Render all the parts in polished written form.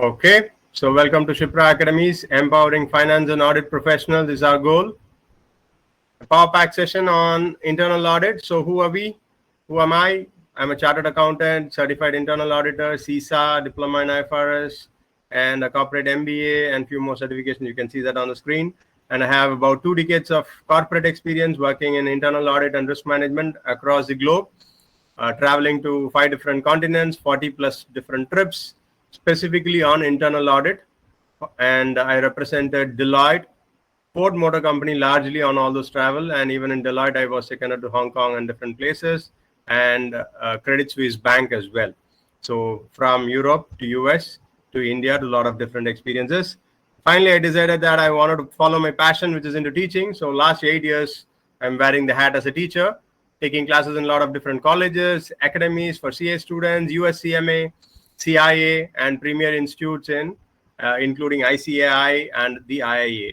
Okay, so welcome to Shipra Academies, empowering finance and audit professionals is our goal. A power pack session on internal audit. So who are we? Who am I? I'm a chartered accountant, certified internal auditor, CISA, diploma in IFRS, and a corporate MBA, and few more certifications. You can see that on the screen. And I have about 2 decades of corporate experience working in internal audit and risk management across the globe, traveling to 5 different continents, 40 plus different trips, specifically on internal audit. And I represented Deloitte, Ford Motor Company largely on all those travel, and even in Deloitte, I was seconded to Hong Kong and different places, and Credit Suisse Bank as well. So from Europe to US to India to a lot of different experiences. Finally, I decided that I wanted to follow my passion, which is into teaching. So last 8 years, I'm wearing the hat as a teacher, taking classes in a lot of different colleges, academies for CA students, USCMA, CIA, and premier institutes in including ICAI and the IIA.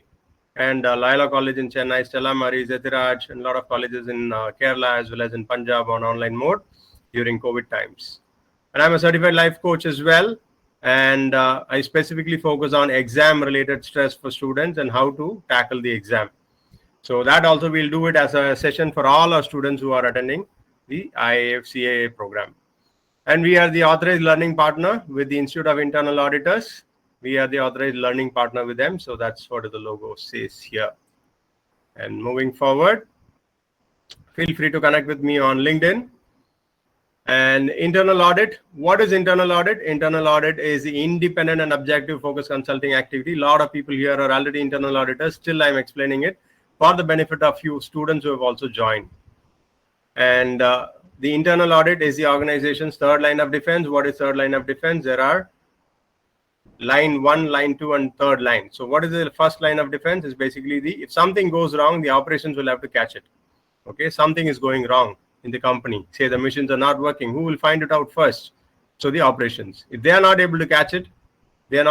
And Loyola College in Chennai, Stella Maris, Etiraj, and a lot of colleges in Kerala as well as in Punjab on online mode during COVID times. And I'm a certified life coach as well. And I specifically focus on exam related stress for students and how to tackle the exam. So that also we'll do it as a session for all our students who are attending the IAFCAA program. And we are the authorized learning partner with the Institute of Internal Auditors. We are the authorized learning partner with them. So that's what the logo says here. And moving forward, feel free to connect with me on LinkedIn. And internal audit. What is internal audit? Internal audit is the independent and objective focus consulting activity. A lot of people here are already internal auditors. Still, I'm explaining it for the benefit of few students who have also joined. And the internal audit is the organization's third line of defense. What is third line of defense? There are line 1, line 2, and third line. So what is the first line of defense? Is basically if something goes wrong, the operations will have to catch it. Okay, something is going wrong in the company. Say the machines are not working. Who will find it out first? So the operations. If they are not able to catch it, then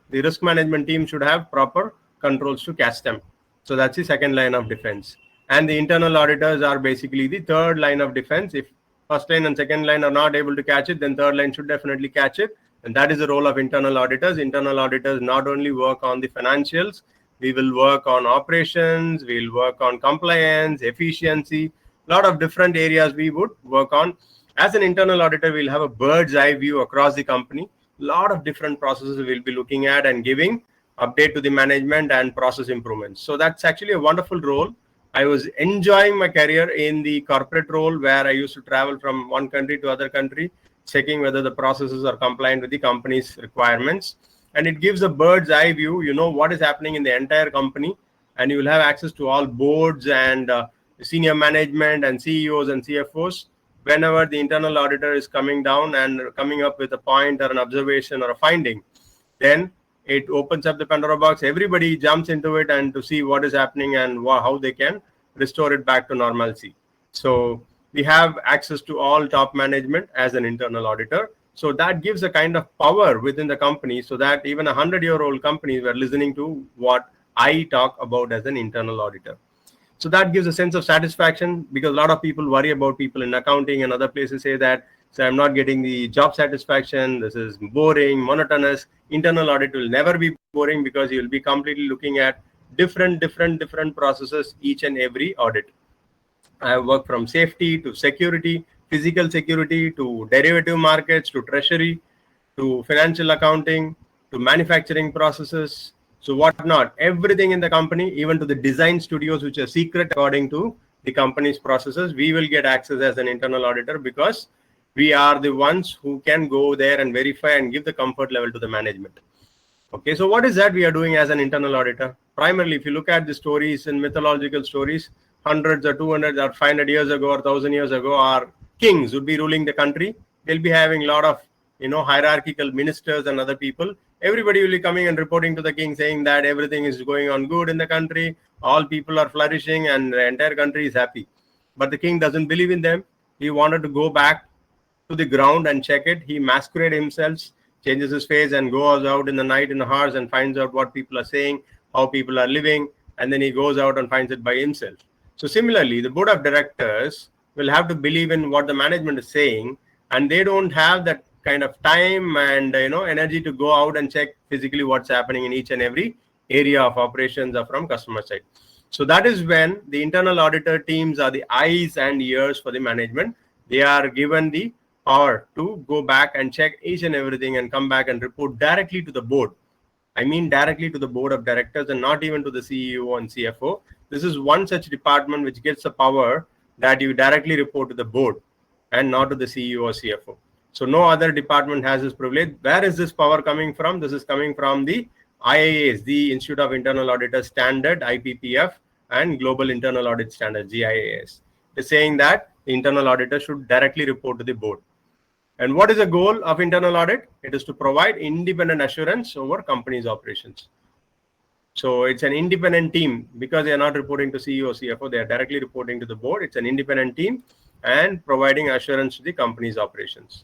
the risk management team should have proper controls to catch them. So that's the second line of defense. And the internal auditors are basically the third line of defense. If first line and second line are not able to catch it, then third line should definitely catch it. And that is the role of internal auditors. Internal auditors not only work on the financials, we will work on operations, we'll work on compliance, efficiency, a lot of different areas we would work on. As an internal auditor, we'll have a bird's eye view across the company. A lot of different processes we'll be looking at and giving update to the management and process improvements. So that's actually a wonderful role. I was enjoying my career in the corporate role where I used to travel from one country to other country, checking whether the processes are compliant with the company's requirements. And it gives a bird's eye view. You know what is happening in the entire company, and you will have access to all boards and senior management and CEOs and CFOs. Whenever the internal auditor is coming down and coming up with a point or an observation or a finding, then it opens up the Pandora box. Everybody jumps into it and to see what is happening and how they can restore it back to normalcy. So we have access to all top management as an internal auditor. So that gives a kind of power within the company so that even 100-year-old companies were listening to what I talk about as an internal auditor. So that gives a sense of satisfaction because a lot of people worry about people in accounting and other places say that, so I'm not getting the job satisfaction. This is boring, monotonous. Internal audit will never be boring because you will be completely looking at different processes each and every audit. I have worked from safety to security, physical security to derivative markets to treasury to financial accounting to manufacturing processes. So whatnot, everything in the company, even to the design studios, which are secret according to the company's processes, we will get access as an internal auditor because we are the ones who can go there and verify and give the comfort level to the management. Okay, so what is that we are doing as an internal auditor? Primarily, if you look at the stories and mythological stories, hundreds or 200 or 500 years ago or 1,000 years ago, our kings would be ruling the country. They'll be having a lot of, hierarchical ministers and other people. Everybody will be coming and reporting to the king saying that everything is going on good in the country. All people are flourishing and the entire country is happy. But the king doesn't believe in them. He wanted to go back to the ground and check it. He masquerades himself, changes his face and goes out in the night in the hours and finds out what people are saying, how people are living, and then he goes out and finds it by himself. So similarly, the board of directors will have to believe in what the management is saying, and they don't have that kind of time and energy to go out and check physically what's happening in each and every area of operations or from customer side. So that is when the internal auditor teams are the eyes and ears for the management. They are given the power to go back and check each and everything and come back and report directly to the board. I mean directly to the board of directors and not even to the CEO and CFO. This is one such department which gets the power that you directly report to the board and not to the CEO or CFO. So no other department has this privilege. Where is this power coming from? This is coming from the IIAS, the Institute of Internal Auditors Standard, IPPF, and Global Internal Audit Standard, GIAS. It's saying that the internal auditor should directly report to the board. And what is the goal of internal audit? It is to provide independent assurance over company's operations. So it's an independent team because they are not reporting to CEO, CFO. They are directly reporting to the board. It's an independent team and providing assurance to the company's operations.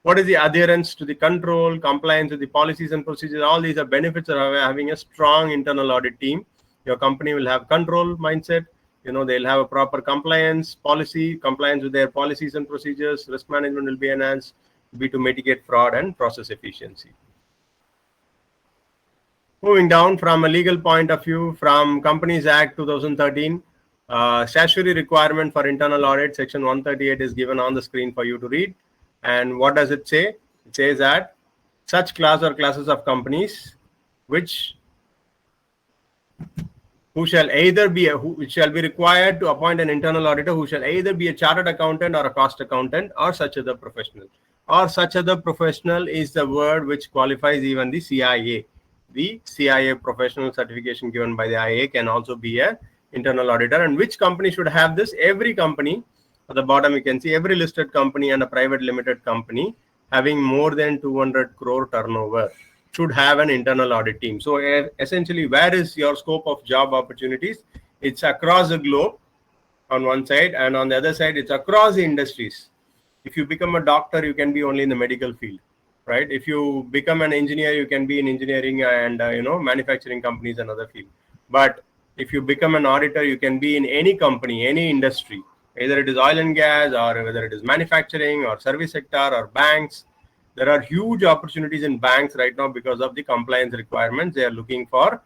What is the adherence to the control, compliance with the policies and procedures? All these are benefits of having a strong internal audit team. Your company will have control mindset. They'll have a proper compliance policy, compliance with their policies and procedures. Risk management will be enhanced, to mitigate fraud and process efficiency. Moving down from a legal point of view, from Companies Act 2013, statutory requirement for internal audit, section 138 is given on the screen for you to read. And what does it say? It says that such class or classes of companies which shall be required to appoint an internal auditor who shall either be a chartered accountant or a cost accountant or such other professional. Or such other professional is the word which qualifies even the CIA. The CIA professional certification given by the IIA can also be an internal auditor. And which company should have this? Every company. At the bottom, you can see every listed company and a private limited company having more than 200 crore turnover should have an internal audit team. So essentially, where is your scope of job opportunities? It's across the globe on one side, and on the other side, it's across the industries. If you become a doctor, you can be only in the medical field, right? If you become an engineer, you can be in engineering and manufacturing companies and other field. But if you become an auditor, you can be in any company, any industry, either it is oil and gas or whether it is manufacturing or service sector or banks. There are huge opportunities in banks right now because of the compliance requirements. They are looking for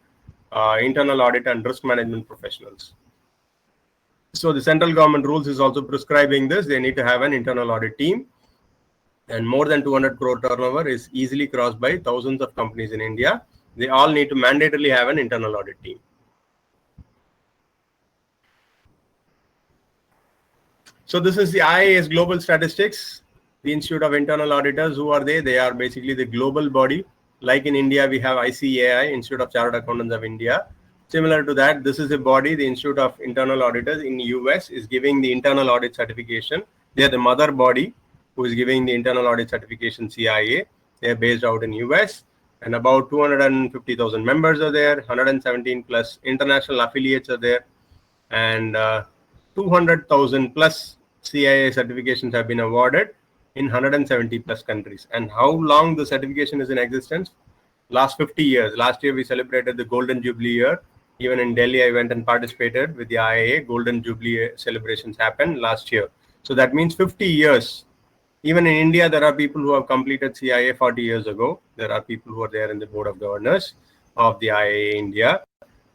internal audit and risk management professionals. So the central government rules is also prescribing this. They need to have an internal audit team. And more than 200 crore turnover is easily crossed by thousands of companies in India. They all need to mandatorily have an internal audit team. So this is the IIS Global Statistics, the Institute of Internal Auditors. Who are they? They are basically the global body. Like in India, we have ICAI, Institute of Chartered Accountants of India. Similar to that, this is a body, the Institute of Internal Auditors in the US is giving the internal audit certification. They are the mother body who is giving the internal audit certification, CIA. They are based out in US, and about 250,000 members are there. 117 plus international affiliates are there, and 200,000 plus CIA certifications have been awarded in 170 plus countries. And how long the certification is in existence? Last 50 years. Last year we celebrated the Golden Jubilee year. Even in Delhi, I went and participated with the IIA. Golden Jubilee celebrations happened last year. So that means 50 years. Even in India, there are people who have completed CIA 40 years ago. There are people who are there in the board of governors of the IIA India.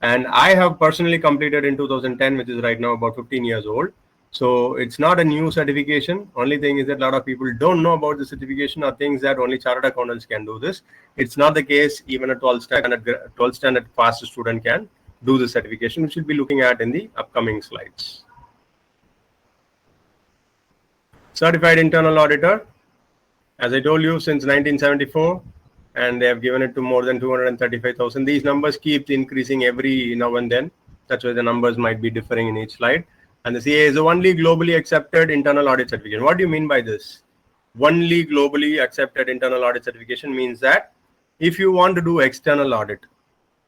And I have personally completed in 2010, which is right now about 15 years old. So it's not a new certification. Only thing is that a lot of people don't know about the certification or things that only chartered accountants can do this. It's not the case. Even a 12th standard passed student can do the certification, which we'll be looking at in the upcoming slides. Certified internal auditor, as I told you, since 1974, and they have given it to more than 235,000. These numbers keep increasing every now and then. That's why the numbers might be differing in each slide. And the CA is the only globally accepted internal audit certification. What do you mean by this? Only globally accepted internal audit certification means that if you want to do external audit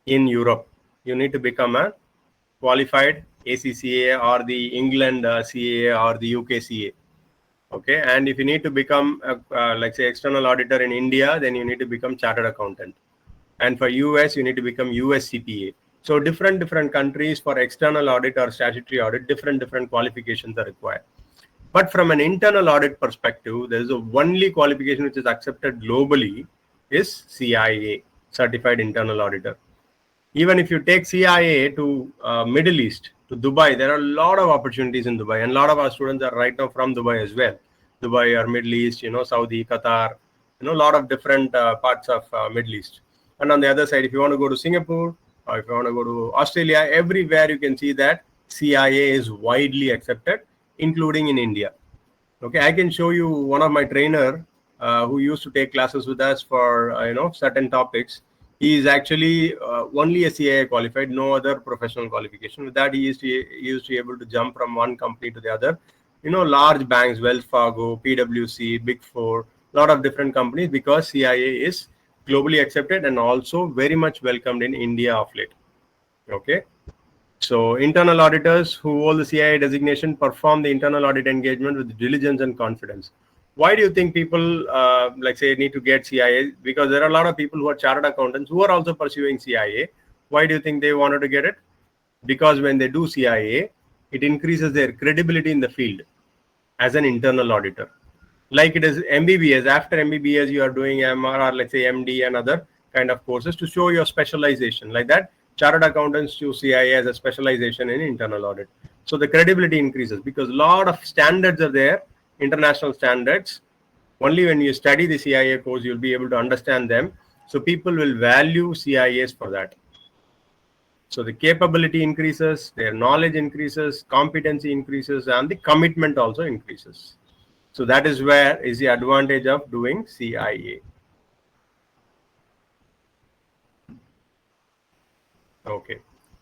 in Europe, you need to become a qualified ACCA or the England CA or the UK CA. Okay, and if you need to become, like say, external auditor in India, then you need to become chartered accountant. And for US, you need to become US CPA. So different countries for external audit or statutory audit, different qualifications are required. But from an internal audit perspective, there is a only qualification which is accepted globally is CIA, Certified Internal Auditor. Even if you take CIA to Middle East, to Dubai, there are a lot of opportunities in Dubai, and a lot of our students are right now from Dubai as well. Dubai or Middle East, Saudi, Qatar, a lot of different parts of Middle East. And on the other side, if you want to go to Singapore or if you want to go to Australia, everywhere you can see that CIA is widely accepted, including in India. Okay, I can show you one of my trainer who used to take classes with us for certain topics. He is actually only a CIA qualified, no other professional qualification. With that, he used to be able to jump from one company to the other. Large banks, Wells Fargo, PwC, Big Four, a lot of different companies, because CIA is globally accepted and also very much welcomed in India of late. Okay. So internal auditors who hold the CIA designation perform the internal audit engagement with diligence and confidence. Why do you think people, need to get CIA? Because there are a lot of people who are chartered accountants who are also pursuing CIA. Why do you think they wanted to get it? Because when they do CIA, it increases their credibility in the field as an internal auditor. Like it is MBBS. After MBBS, you are doing MR or let's say MD and other kind of courses to show your specialization. Like that, chartered accountants choose CIA as a specialization in internal audit. So the credibility increases because a lot of standards are there, international standards. Only when you study the CIA course, you'll be able to understand them. So people will value CIAs for that. So the capability increases, their knowledge increases, competency increases, and the commitment also increases. So that is where is the advantage of doing CIA. Okay,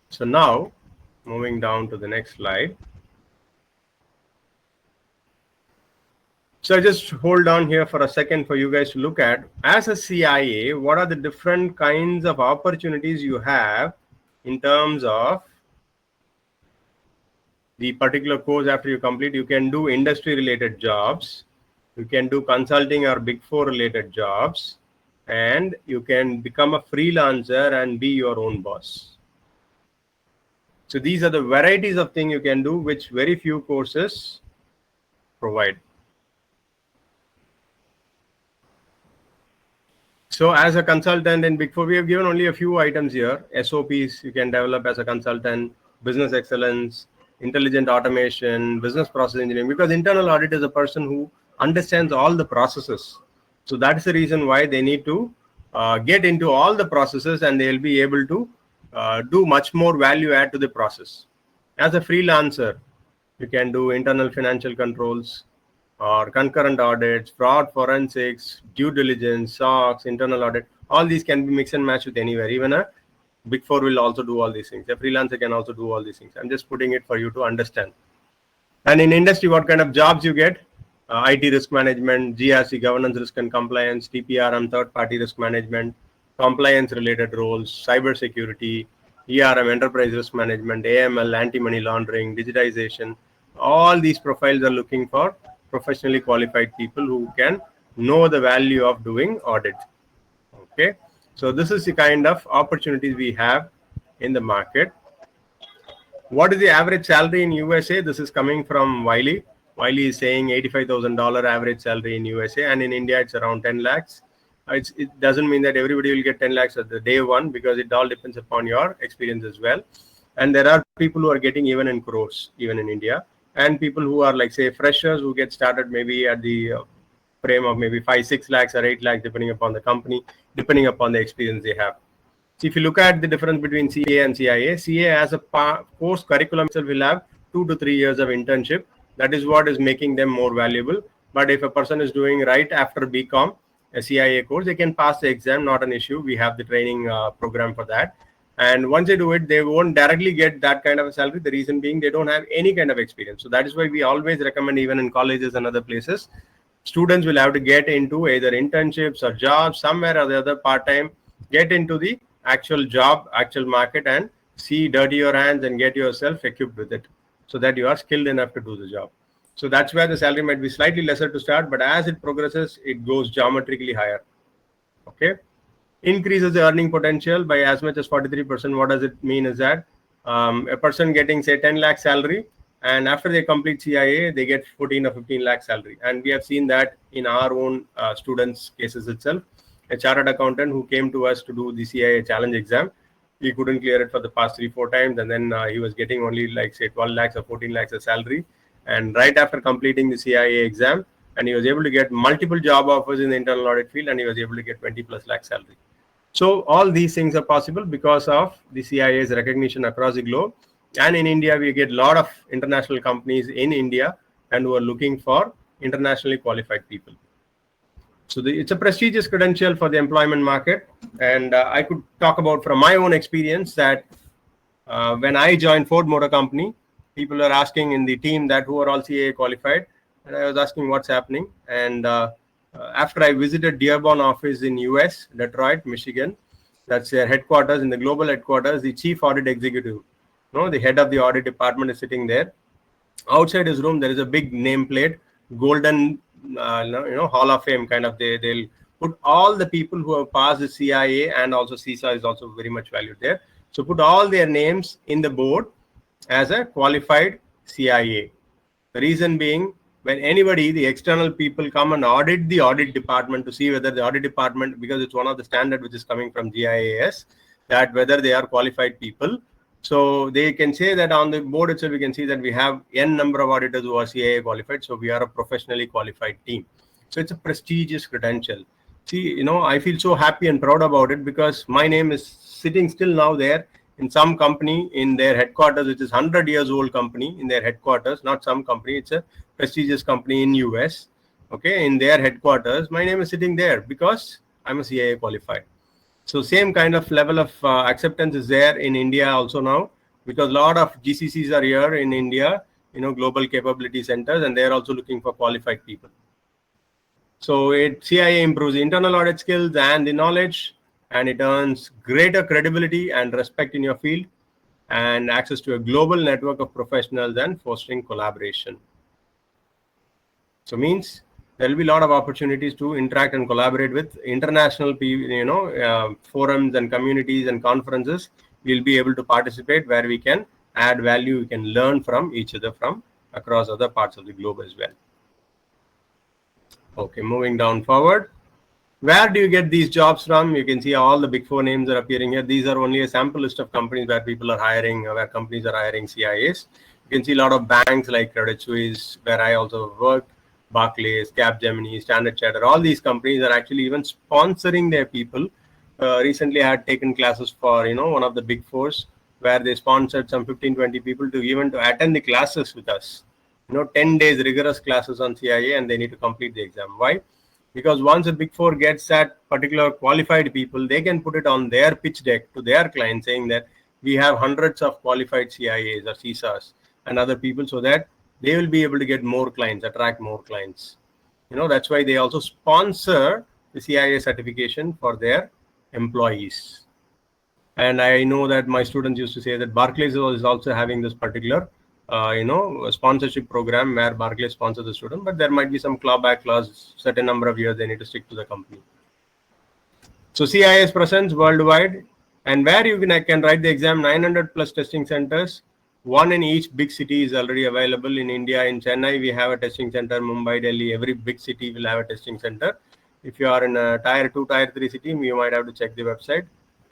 so now moving down to the next slide. So just hold on here for a second for you guys to look at. As a CIA, what are the different kinds of opportunities you have in terms of the particular course after you complete? You can do industry related jobs, you can do consulting or Big Four related jobs, and you can become a freelancer and be your own boss. So these are the varieties of things you can do, which very few courses provide. So as a consultant in Big Four, we have given only a few items here. SOPs you can develop as a consultant, business excellence, intelligent automation, business process engineering, because internal audit is a person who understands all the processes. So that's the reason why they need to get into all the processes, and they'll be able to do much more value add to the process. As a freelancer, you can do internal financial controls or concurrent audits, fraud forensics, due diligence, SOX, internal audit. All these can be mix and match with anywhere. Even a Big Four will also do all these things. A freelancer can also do all these things. I'm just putting it for you to understand. And in industry, what kind of jobs you get? IT risk management, GRC, governance, risk and compliance, TPRM, third-party risk management, compliance-related roles, cybersecurity, ERM, enterprise risk management, AML, anti-money laundering, digitization. All these profiles are looking for professionally qualified people who can know the value of doing audit. Okay, so this is the kind of opportunities we have in the market. What is the average salary in USA? This is coming from Wiley. Wiley is saying $85,000 average salary in USA, and in India it's around 10 lakhs. It doesn't mean that everybody will get 10 lakhs at the day one, because it all depends upon your experience as well. And there are people who are getting even in crores, even in India, and people who are like say freshers who get started maybe at the frame of maybe 5-6 lakhs or 8 lakhs, depending upon the company, depending upon the experience they have. So if you look at the difference between CA and CIA, CA as a course curriculum itself will have 2 to 3 years of internship. That is what is making them more valuable. But if a person is doing right after BCom, a CIA course, they can pass the exam, not an issue. We have the training program for that. And once they do it, they won't directly get that kind of a salary. The reason being they don't have any kind of experience. So that is why we always recommend, even in colleges and other places, students will have to get into either internships or jobs somewhere or the other part-time, get into the actual job, actual market, and see, dirty your hands and get yourself equipped with it so that you are skilled enough to do the job. So that's where the salary might be slightly lesser to start, but as it progresses, it goes geometrically higher. Okay. Increases the earning potential by as much as 43%. What does it mean is that a person getting say 10 lakh salary, and after they complete CIA, they get 14 or 15 lakh salary. And we have seen that in our own students' cases itself. A chartered accountant who came to us to do the CIA challenge exam, he couldn't clear it for the past 3-4 times, and then he was getting only like say 12 lakhs or 14 lakhs of salary. And right after completing the CIA exam, and he was able to get multiple job offers in the internal audit field, and he was able to get 20 plus lakh salary. So all these things are possible because of the CIA's recognition across the globe. And in India, we get a lot of international companies in India and who are looking for internationally qualified people. So it's a prestigious credential for the employment market. And I could talk about from my own experience that when I joined Ford Motor Company, people were asking in the team that who are all CAA qualified. And I was asking what's happening. And after I visited Dearborn office in US, Detroit, Michigan, that's their headquarters, in the global headquarters, the chief audit executive, the head of the audit department is sitting there. Outside his room, there is a big nameplate, golden, Hall of Fame kind of. They'll put all the people who have passed the CIA, and also CISA is also very much valued there. So put all their names in the board as a qualified CIA. The reason being, when anybody, the external people come and audit the audit department to see whether the audit department, because it's one of the standard which is coming from GIAS, that whether they are qualified people. So they can say that on the board itself, we can see that we have N number of auditors who are CIA qualified. So we are a professionally qualified team. So it's a prestigious credential. See, I feel so happy and proud about it because my name is sitting still now there in some company in their headquarters, which is 100 years old company in their headquarters, not some company, it's a prestigious company in US. Okay, in their headquarters, my name is sitting there because I'm a CIA qualified. So same kind of level of acceptance is there in India also now, because a lot of GCCs are here in India, global capability centers, and they're also looking for qualified people. So CIA improves the internal audit skills and the knowledge, and it earns greater credibility and respect in your field and access to a global network of professionals and fostering collaboration. So means there will be a lot of opportunities to interact and collaborate with international forums and communities and conferences. We'll be able to participate where we can add value, we can learn from each other from across other parts of the globe as well. Okay, moving down forward. Where do you get these jobs from? You can see all the big four names are appearing here. These are only a sample list of companies where people are hiring, where companies are hiring CIAs. You can see a lot of banks like Credit Suisse, where I also worked, Barclays, Capgemini, Standard Chartered, all these companies are actually even sponsoring their people. Recently, I had taken classes for, one of the big fours where they sponsored some 15-20 people to attend the classes with us. 10 days rigorous classes on CIA, and they need to complete the exam. Why? Because once a big four gets that particular qualified people, they can put it on their pitch deck to their clients saying that we have hundreds of qualified CIAs or CISAs and other people, so that they will be able to get more clients, attract more clients. That's why they also sponsor the CIA certification for their employees. And I know that my students used to say that Barclays is also having this particular, a sponsorship program where Barclays sponsors the student, but there might be some clawback clause, certain number of years they need to stick to the company. So CIA's presence worldwide, and where you can write the exam, 900 plus testing centers. One in each big city is already available. In India, in Chennai, we have a testing center. Mumbai, Delhi, every big city will have a testing center. If you are in a tier 2, tier 3 city, you might have to check the website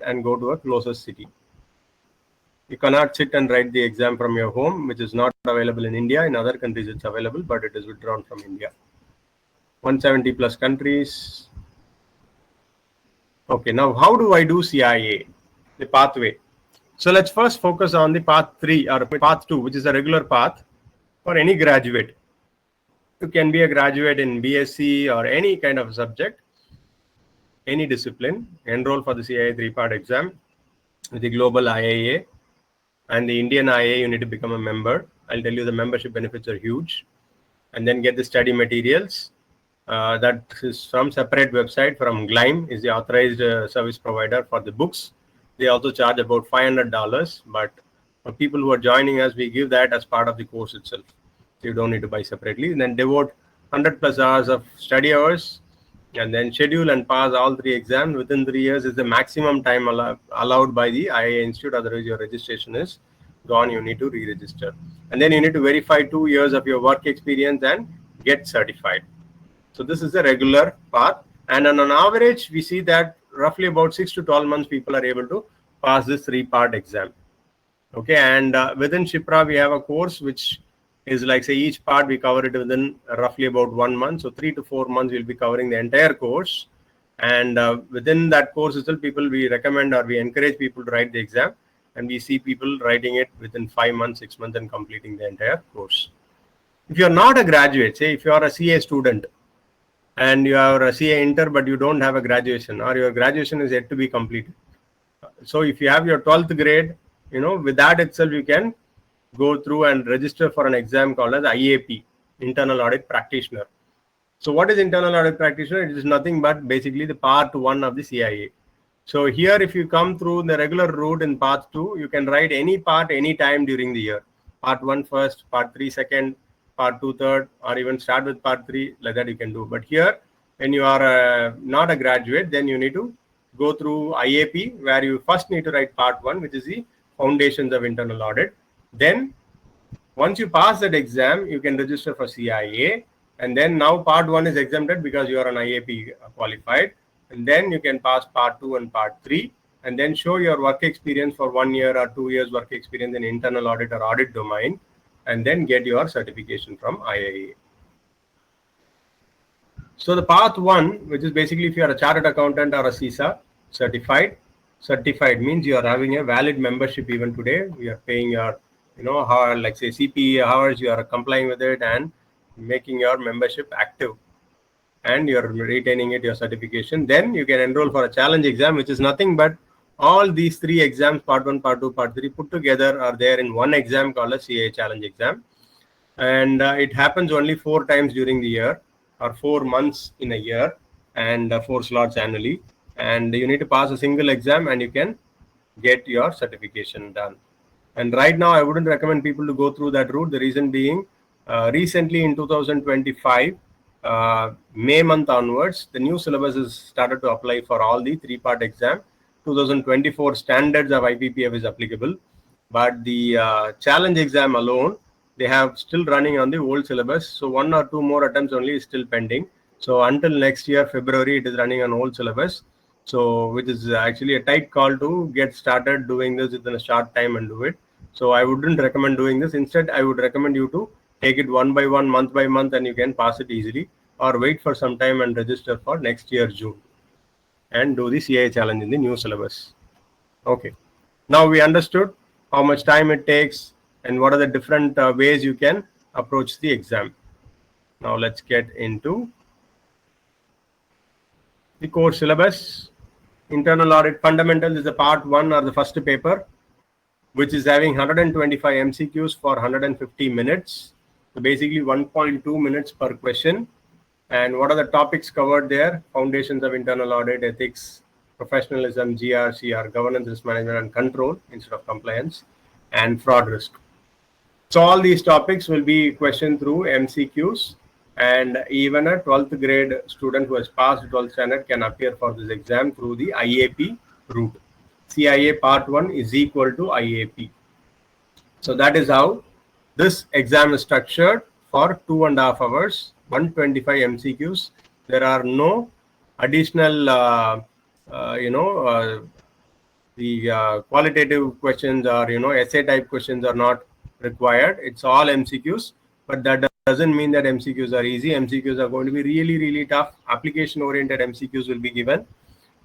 and go to a closest city. You cannot sit and write the exam from your home, which is not available in India. In other countries, it's available, but it is withdrawn from India. 170 plus countries. Okay, now how do I do CIA? The pathway. So let's first focus on the path 3 or path 2, which is a regular path for any graduate. You can be a graduate in BSc or any kind of subject, any discipline, enroll for the CIA 3-part exam with the global IIA and the Indian IIA. You need to become a member. I'll tell you the membership benefits are huge. And then get the study materials. That is from separate website from Gleim, is the authorized service provider for the books. They also charge about $500, but for people who are joining us, we give that as part of the course itself. So you don't need to buy separately. And then devote 100 plus hours of study hours, and then schedule and pass all 3 exams within 3 years is the maximum time allowed by the IIA Institute. Otherwise, your registration is gone, you need to re-register. And then you need to verify 2 years of your work experience and get certified. So this is the regular path. And on an average, we see that roughly about 6 to 12 months, people are able to pass this 3-part exam. Okay, and within Shipra, we have a course which is like, say, each part we cover it within roughly about 1 month. So 3 to 4 months, we'll be covering the entire course. And within that course itself, we recommend or we encourage people to write the exam. And we see people writing it within 5 months, 6 months, and completing the entire course. If you're not a graduate, say if you are a CA student and you are a CA inter, but you don't have a graduation, or your graduation is yet to be completed. So if you have your 12th grade, with that itself, you can go through and register for an exam called as IAP, Internal Audit Practitioner. So what is Internal Audit Practitioner? It is nothing but basically the part 1 of the CIA. So here, if you come through the regular route in part 2, you can write any part any time during the year. Part 1 first, part 3 second, part 2 third, or even start with part 3, like that you can do. But here, when you are not a graduate, then you need to go through IAP, where you first need to write part 1, which is the foundations of internal audit. Then once you pass that exam, you can register for CIA. And then now part 1 is exempted because you are an IAP qualified. And then you can pass part 2 and part 3, and then show your work experience for 1 year or 2 years work experience in internal audit or audit domain, and then get your certification from IIA. So the path 1, which is basically if you are a chartered accountant or a CISA certified means you are having a valid membership even today. You are paying your, how, like say CPE hours, you are complying with it and making your membership active, and you're retaining it, your certification. Then you can enroll for a challenge exam, which is nothing but all these 3 exams, part 1, part 2, part 3 put together are there in one exam called a CA challenge exam. And it happens only 4 times during the year, or 4 months in a year, and 4 slots annually. And you need to pass a single exam and you can get your certification done. And right now, I wouldn't recommend people to go through that route. The reason being, recently in 2025, May month onwards, the new syllabus is started to apply for all the 3-part exam. 2024 standards of IPPF is applicable, but the challenge exam alone, they have still running on the old syllabus. So 1 or 2 more attempts only is still pending. So until next year, February, it is running on old syllabus. So which is actually a tight call to get started doing this within a short time and do it. So I wouldn't recommend doing this. Instead, I would recommend you to take it 1 by 1, month by month, and you can pass it easily, or wait for some time and register for next year, June, and do the CIA challenge in the new syllabus. Okay. Now we understood how much time it takes and what are the different ways you can approach the exam. Now let's get into the core syllabus. Internal Audit Fundamentals is the part 1 or the first paper, which is having 125 MCQs for 150 minutes. So basically 1.2 minutes per question. And what are the topics covered there? Foundations of internal audit, ethics, professionalism, GRC, governance, risk management, and control instead of compliance, and fraud risk. So all these topics will be questioned through MCQs, and even a 12th grade student who has passed 12th standard can appear for this exam through the IAP route. CIA part 1 is equal to IAP. So that is how this exam is structured for 2.5 hours, 125 MCQs. There are no additional, the qualitative questions or, essay type questions are not required. It's all MCQs, but that doesn't mean that MCQs are easy. MCQs are going to be really, really tough. Application oriented MCQs will be given,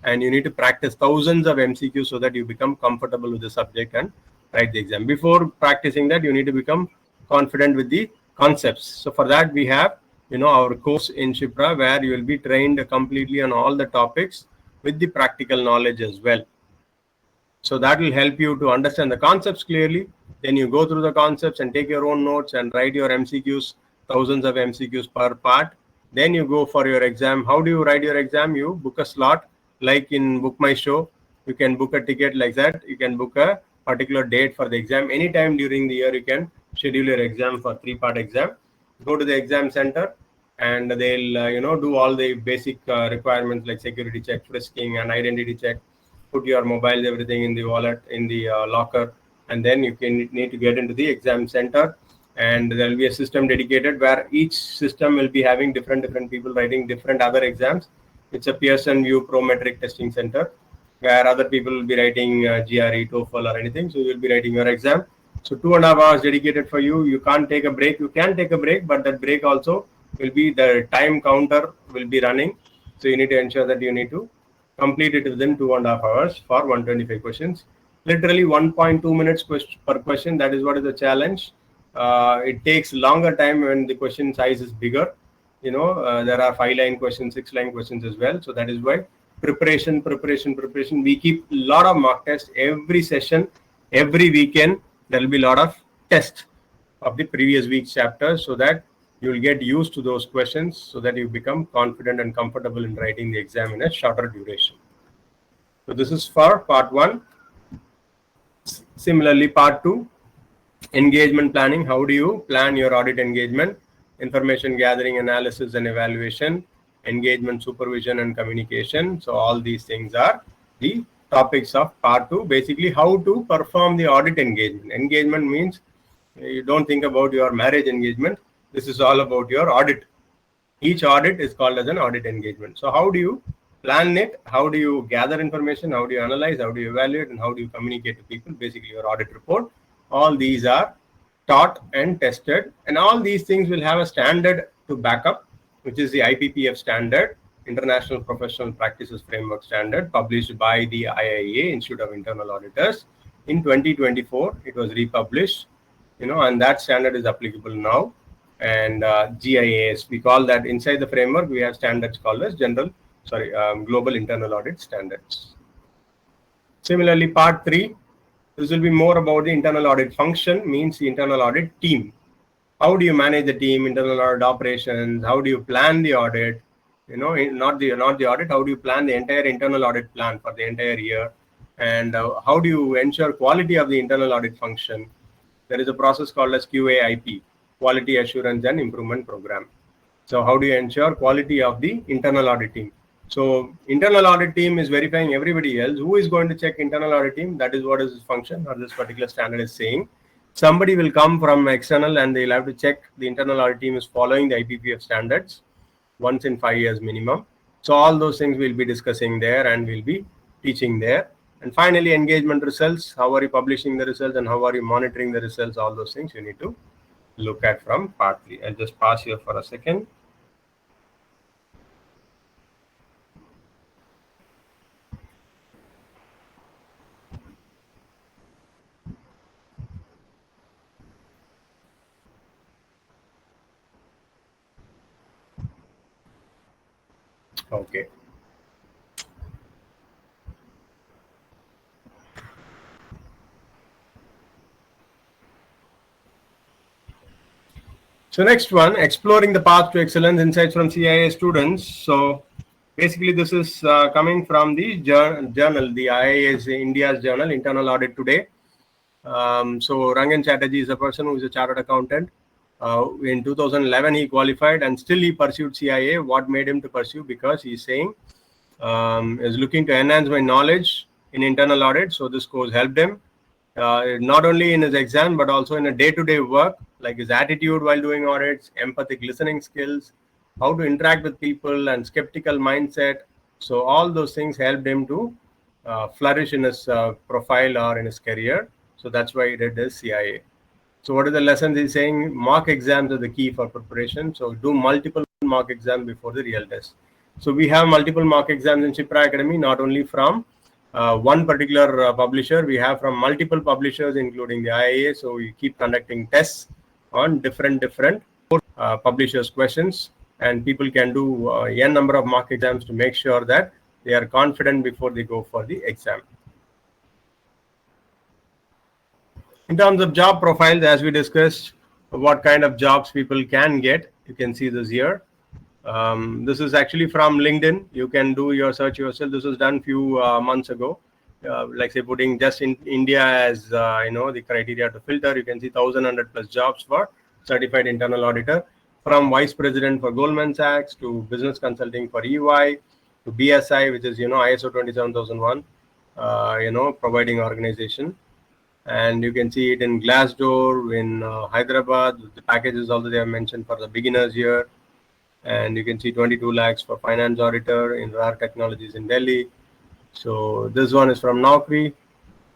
and you need to practice thousands of MCQs so that you become comfortable with the subject and write the exam. Before practicing that, you need to become confident with the concepts. So for that, we have, our course in Shipra, where you will be trained completely on all the topics with the practical knowledge as well. So that will help you to understand the concepts clearly. Then you go through the concepts and take your own notes and write your MCQs, thousands of MCQs per part. Then you go for your exam. How do you write your exam? You book a slot, like in Book My Show. You can book a ticket like that. You can book a particular date for the exam. Anytime during the year, you can schedule your exam for 3-part exam. Go to the exam center, and they'll, do all the basic requirements like security check, frisking, and identity check. Put your mobiles, everything in the wallet, in the locker, and then you can need to get into the exam center, and there will be a system dedicated where each system will be having different people writing different other exams. It's a Pearson VUE Prometric Testing Center where other people will be writing GRE, TOEFL or anything. So you'll be writing your exam. So 2.5 hours dedicated for you. You can't take a break. You can take a break, but that break also will be, the time counter will be running. So you need to ensure that you need to complete it within 2.5 hours for 125 questions. Literally 1.2 minutes per question. That is what is the challenge. It takes longer time when the question size is bigger. There are 5-line questions, 6-line questions as well. So that is why preparation. We keep a lot of mock tests every session, every weekend. There will be a lot of tests of the previous week's chapters, so that you will get used to those questions, so that you become confident and comfortable in writing the exam in a shorter duration. So this is for part 1. Similarly, part 2, engagement planning. How do you plan your audit engagement? Information gathering, analysis and evaluation, engagement, supervision and communication. So all these things are the topics of part 2. Basically, how to perform the audit engagement. Engagement means you don't think about your marriage engagement. This is all about your audit. Each audit is called as an audit engagement. So how do you plan it? How do you gather information? How do you analyze? How do you evaluate? And how do you communicate to people? Basically, your audit report. All these are taught and tested, and all these things will have a standard to back up, which is the IPPF standard, International Professional Practices Framework Standard, published by the IIA, Institute of Internal Auditors. In 2024, it was republished, and that standard is applicable now. And GIAS, we call that, inside the framework, we have standards called as Global Internal Audit Standards. Similarly, part 3, this will be more about the internal audit function, means the internal audit team. How do you manage the team, internal audit operations? How do you plan the audit? Not the audit. How do you plan the entire internal audit plan for the entire year? And how do you ensure quality of the internal audit function? There is a process called as QAIP, Quality Assurance and Improvement Program. So how do you ensure quality of the internal audit team? So internal audit team is verifying everybody else. Who is going to check internal audit team? That is what is this function or this particular standard is saying. Somebody will come from external and they'll have to check the internal audit team is following the IPPF standards once in 5 years minimum. So all those things we'll be discussing there and we'll be teaching there. And finally, engagement results. How are you publishing the results and how are you monitoring the results? All those things you need to look at from part 3. I'll just pause here for a second. Okay. So next one, exploring the path to excellence, insights from CIA students. So basically this is coming from the journal, the IIA's India's journal, Internal Audit Today. So Rangan Chatterjee is a person who is a chartered accountant. In 2011, he qualified and still he pursued CIA. What made him to pursue? Because he's saying, is looking to enhance my knowledge in internal audit. So this course helped him, not only in his exam, but also in a day-to-day work, like his attitude while doing audits, empathic listening skills, how to interact with people and skeptical mindset. So all those things helped him to flourish in his profile or in his career. So that's why he did his CIA. So what are the lessons he's saying? Mock exams are the key for preparation. So do multiple mock exams before the real test. So we have multiple mock exams in Shipra Academy, not only from one particular publisher. We have from multiple publishers, including the IIA. So we keep conducting tests on different publishers' questions, and people can do n number of mock exams to make sure that they are confident before they go for the exam. In terms of job profiles, as we discussed, what kind of jobs people can get, you can see this here. This is actually from LinkedIn. You can do your search yourself. This was done few months ago. Like say putting just in India as the criteria to filter. You can see 1,100+ jobs for certified internal auditor, from vice president for Goldman Sachs to business consulting for EY to BSI, which is ISO 27001 providing organization. And you can see it in Glassdoor, in Hyderabad. The packages also they have mentioned for the beginners here. And you can see 22 lakhs for finance auditor in RAR Technologies in Delhi. So this one is from Naukri,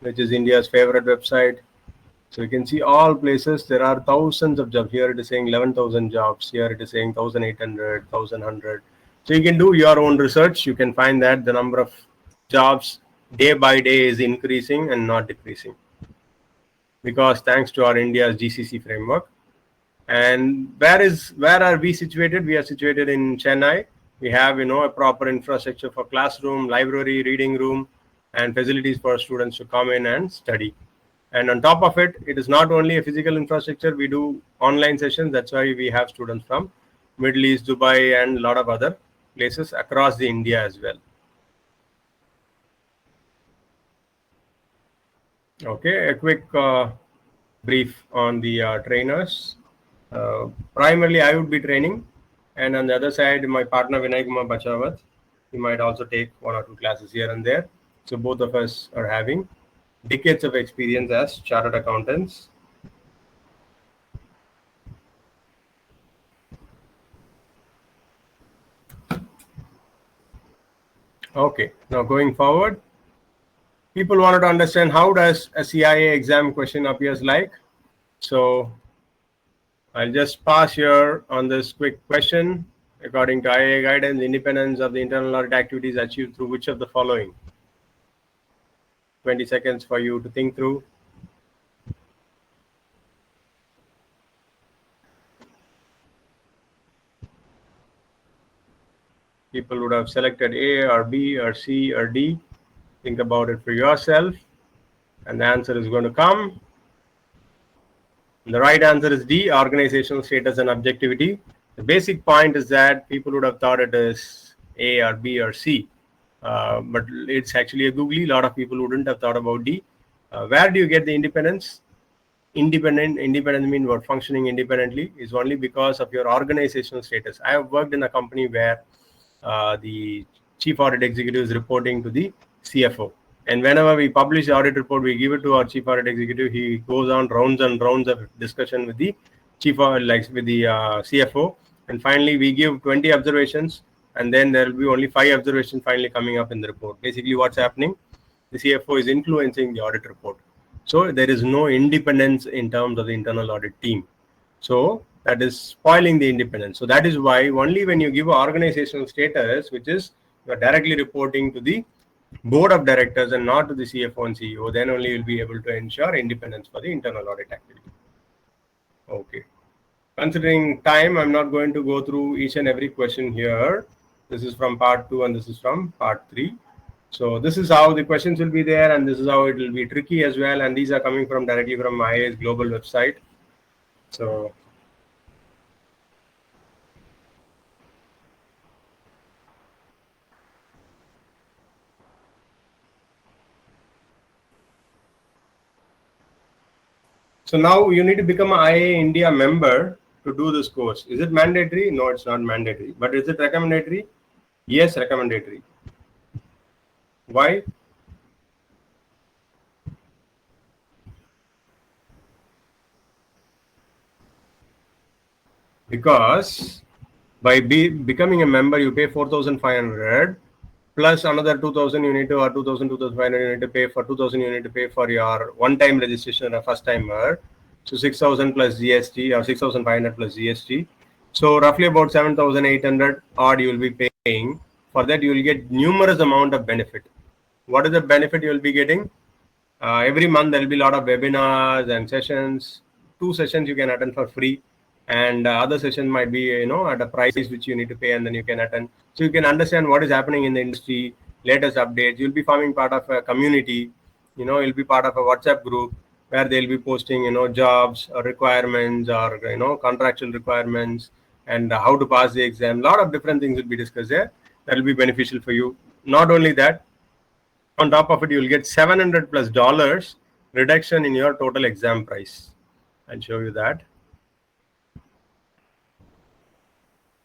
which is India's favorite website. So you can see all places, there are thousands of jobs. Here it is saying 11,000 jobs. Here it is saying 1,800, 1,100. So you can do your own research. You can find that the number of jobs day by day is increasing and not decreasing. Because thanks to our India's GCC framework. And where are we situated? We are situated in Chennai. We have a proper infrastructure for classroom, library, reading room, and facilities for students to come in and study. And on top of it, it is not only a physical infrastructure. We do online sessions. That's why we have students from Middle East, Dubai, and a lot of other places across the India as well. Okay, a quick brief on the trainers. Primarily, I would be training, and on the other side, my partner Vinay Kumar Bachawat, he might also take 1 or 2 classes here and there. So both of us are having decades of experience as chartered accountants. Okay, now going forward, people wanted to understand how does a CIA exam question appears like. So I'll just pass here on this quick question. According to IIA guidance, independence of the internal audit activities achieved through which of the following? 20 seconds for you to think through. People would have selected A or B or C or D. Think about it for yourself. And the answer is going to come. The right answer is D, organizational status and objectivity. The basic point is that people would have thought it is A or B or C. But it's actually a googly. A lot of people wouldn't have thought about D. Where do you get the independence? Independence means what? Functioning independently is only because of your organizational status. I have worked in a company where the chief audit executive is reporting to the CFO. And whenever we publish the audit report, we give it to our chief audit executive. He goes on rounds and rounds of discussion with the CFO. And finally, we give 20 observations. And then there will be only 5 observations finally coming up in the report. Basically, what's happening? The CFO is influencing the audit report. So there is no independence in terms of the internal audit team. So that is spoiling the independence. So that is why only when you give an organizational status, which is you are directly reporting to the board of directors and not to the CFO and CEO, then only you'll be able to ensure independence for the internal audit activity. Okay. Considering time, I'm not going to go through each and every question here. This is from part 2 and this is from part 3. So this is how the questions will be there, and this is how it will be tricky as well. And these are coming from directly from IA's global website. So now you need to become an IA India member to do this course. Is it mandatory? No, it's not mandatory. But is it recommendatory? Yes, recommendatory. Why? Because by becoming a member, you pay 4,500 plus another 2,000 you need to, or 2,000, 2,500 you need to pay for 2,000 you need to pay for your one-time registration, a first-timer. So 6,000 plus GST or 6,500 plus GST. So roughly about 7,800 odd you will be paying. For that you will get numerous amount of benefit. What is the benefit you will be getting? Every month there will be a lot of webinars and sessions. 2 sessions you can attend for free, and other session might be at a price which you need to pay, and then you can attend. So you can understand what is happening in the industry, latest updates. You'll be forming part of a community. You'll be part of a WhatsApp group where they'll be posting jobs or requirements or contractual requirements and how to pass the exam. A lot of different things will be discussed there. That will be beneficial for you. Not only that, on top of it, you'll get $700+ reduction in your total exam price. I'll show you that.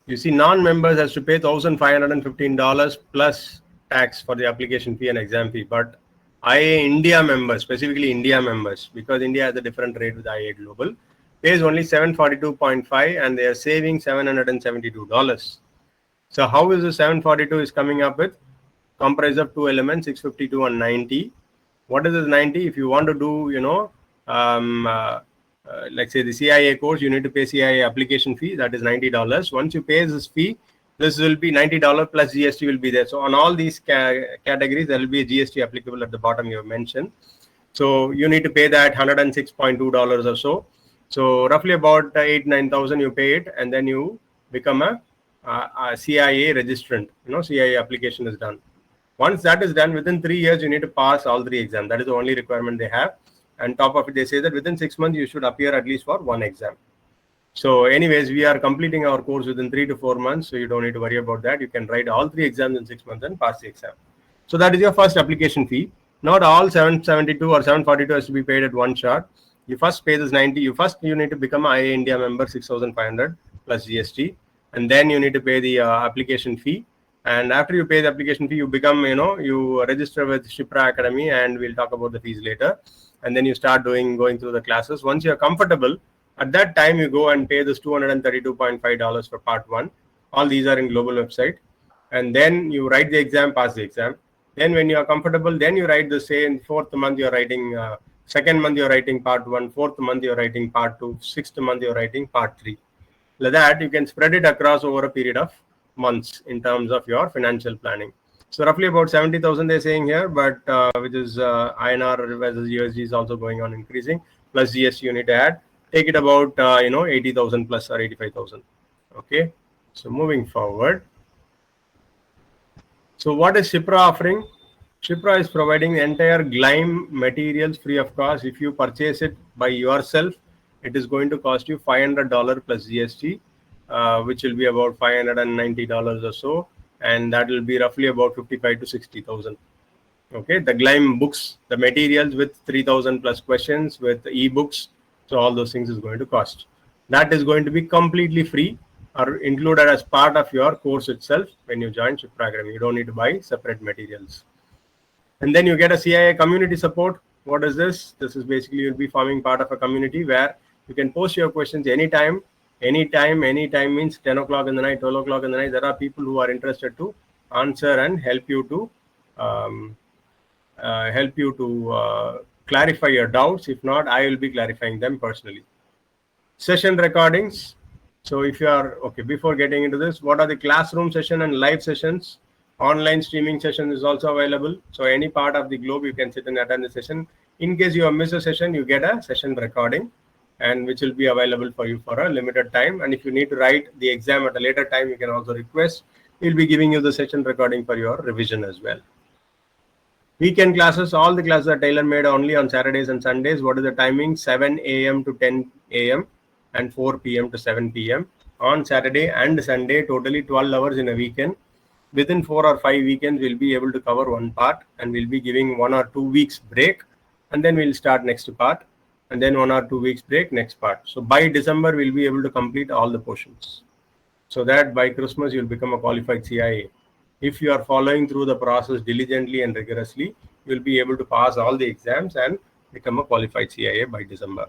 You see, non-members has to pay $1,515 plus tax for the application fee and exam fee. But IA India members, specifically India members, because India has a different rate with IA Global, pays only 742.5 and they are saving $772. So how is the 742 is coming up with? Comprised of two elements, 652 and 90. What is this 90? If you want to do, like say the CIA course, you need to pay CIA application fee, that is $90. Once you pay this fee, this will be $90 plus GST will be there. So on all these categories, there will be a GST applicable at the bottom you have mentioned. So you need to pay that $106.2 or so. So roughly about 8,000-9,000 you pay it, and then you become a CIA registrant. CIA application is done. Once that is done, within 3 years, you need to pass all 3 exams. That is the only requirement they have. And top of it, they say that within 6 months, you should appear at least for 1 exam. So anyways, we are completing our course within 3 to 4 months. So you don't need to worry about that. You can write all 3 exams in 6 months and pass the exam. So that is your first application fee. Not all 772 or 742 has to be paid at one shot. You first pay this 90. You need to become an IA India member, 6,500 plus GST. And then you need to pay the application fee. And after you pay the application fee, you become, you register with Shipra Academy, and we'll talk about the fees later. And then you start going through the classes. Once you're comfortable, at that time you go and pay this $232.5 for part 1. All these are in global website. And then you write the exam, pass the exam. Then when you are comfortable, then you write the same. 4th month you're writing, 2nd month you're writing part 1, 4th month you're writing part 2, 6th month you're writing part 3. Like that, you can spread it across over a period of months in terms of your financial planning. So roughly about 70,000 they're saying here, but which is INR versus USD is also going on increasing. Plus GST you need to add. Take it about 80,000 plus or 85,000. Okay. So moving forward. So what is Shipra offering? Shipra is providing the entire GLIME materials free of cost. If you purchase it by yourself, it is going to cost you $500 plus GST, which will be about $590 or so, and that will be roughly about 55 to 60,000. Okay, the GLIME books, the materials with 3,000 plus questions, with ebooks, so all those things is going to cost. That is going to be completely free or included as part of your course itself when you join Shipra Academy. You don't need to buy separate materials. And then you get a CIA community support. What is this? This is basically you'll be forming part of a community where you can post your questions anytime. Anytime means 10 o'clock in the night, 12 o'clock in the night. There are people who are interested to answer and help you to clarify your doubts. If not, I will be clarifying them personally. Session recordings. So if you are, okay, before getting into this, what are the classroom session and live sessions? Online streaming session is also available. So any part of the globe, you can sit and attend the session. In case you have missed a session, you get a session recording, and which will be available for you for a limited time. And if you need to write the exam at a later time, you can also request. We'll be giving you the session recording for your revision as well. Weekend classes, all the classes are tailor-made only on Saturdays and Sundays. What is the timing? 7 a.m. to 10 a.m. and 4 p.m. to 7 p.m. on Saturday and Sunday, totally 12 hours in a weekend. Within 4 or 5 weekends, we'll be able to cover one part, and we'll be giving 1 or 2 weeks break, and then we'll start next part, and then 1 or 2 weeks break, next part. So by December, we'll be able to complete all the portions. So that by Christmas, you'll become a qualified CIA. If you are following through the process diligently and rigorously, you'll be able to pass all the exams and become a qualified CIA by December.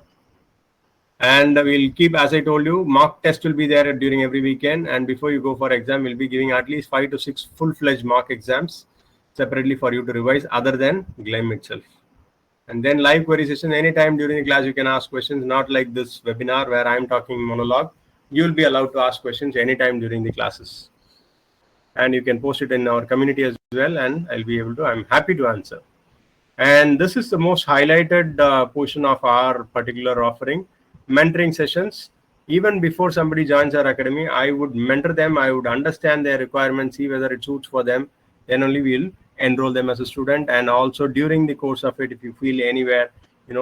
And we'll keep, as I told you, mock test will be there during every weekend. And before you go for exam, we'll be giving at least 5 to 6 full-fledged mock exams separately for you to revise other than GLIME itself. And then live query session, anytime during the class, you can ask questions, not like this webinar where I'm talking monologue. You'll be allowed to ask questions anytime during the classes. And you can post it in our community as well, and I'm happy to answer. And this is the most highlighted portion of our particular offering, mentoring sessions. Even before somebody joins our academy, I would mentor them. I would understand their requirements, see whether it suits for them. Then only we'll enroll them as a student. And also during the course of it, if you feel anywhere,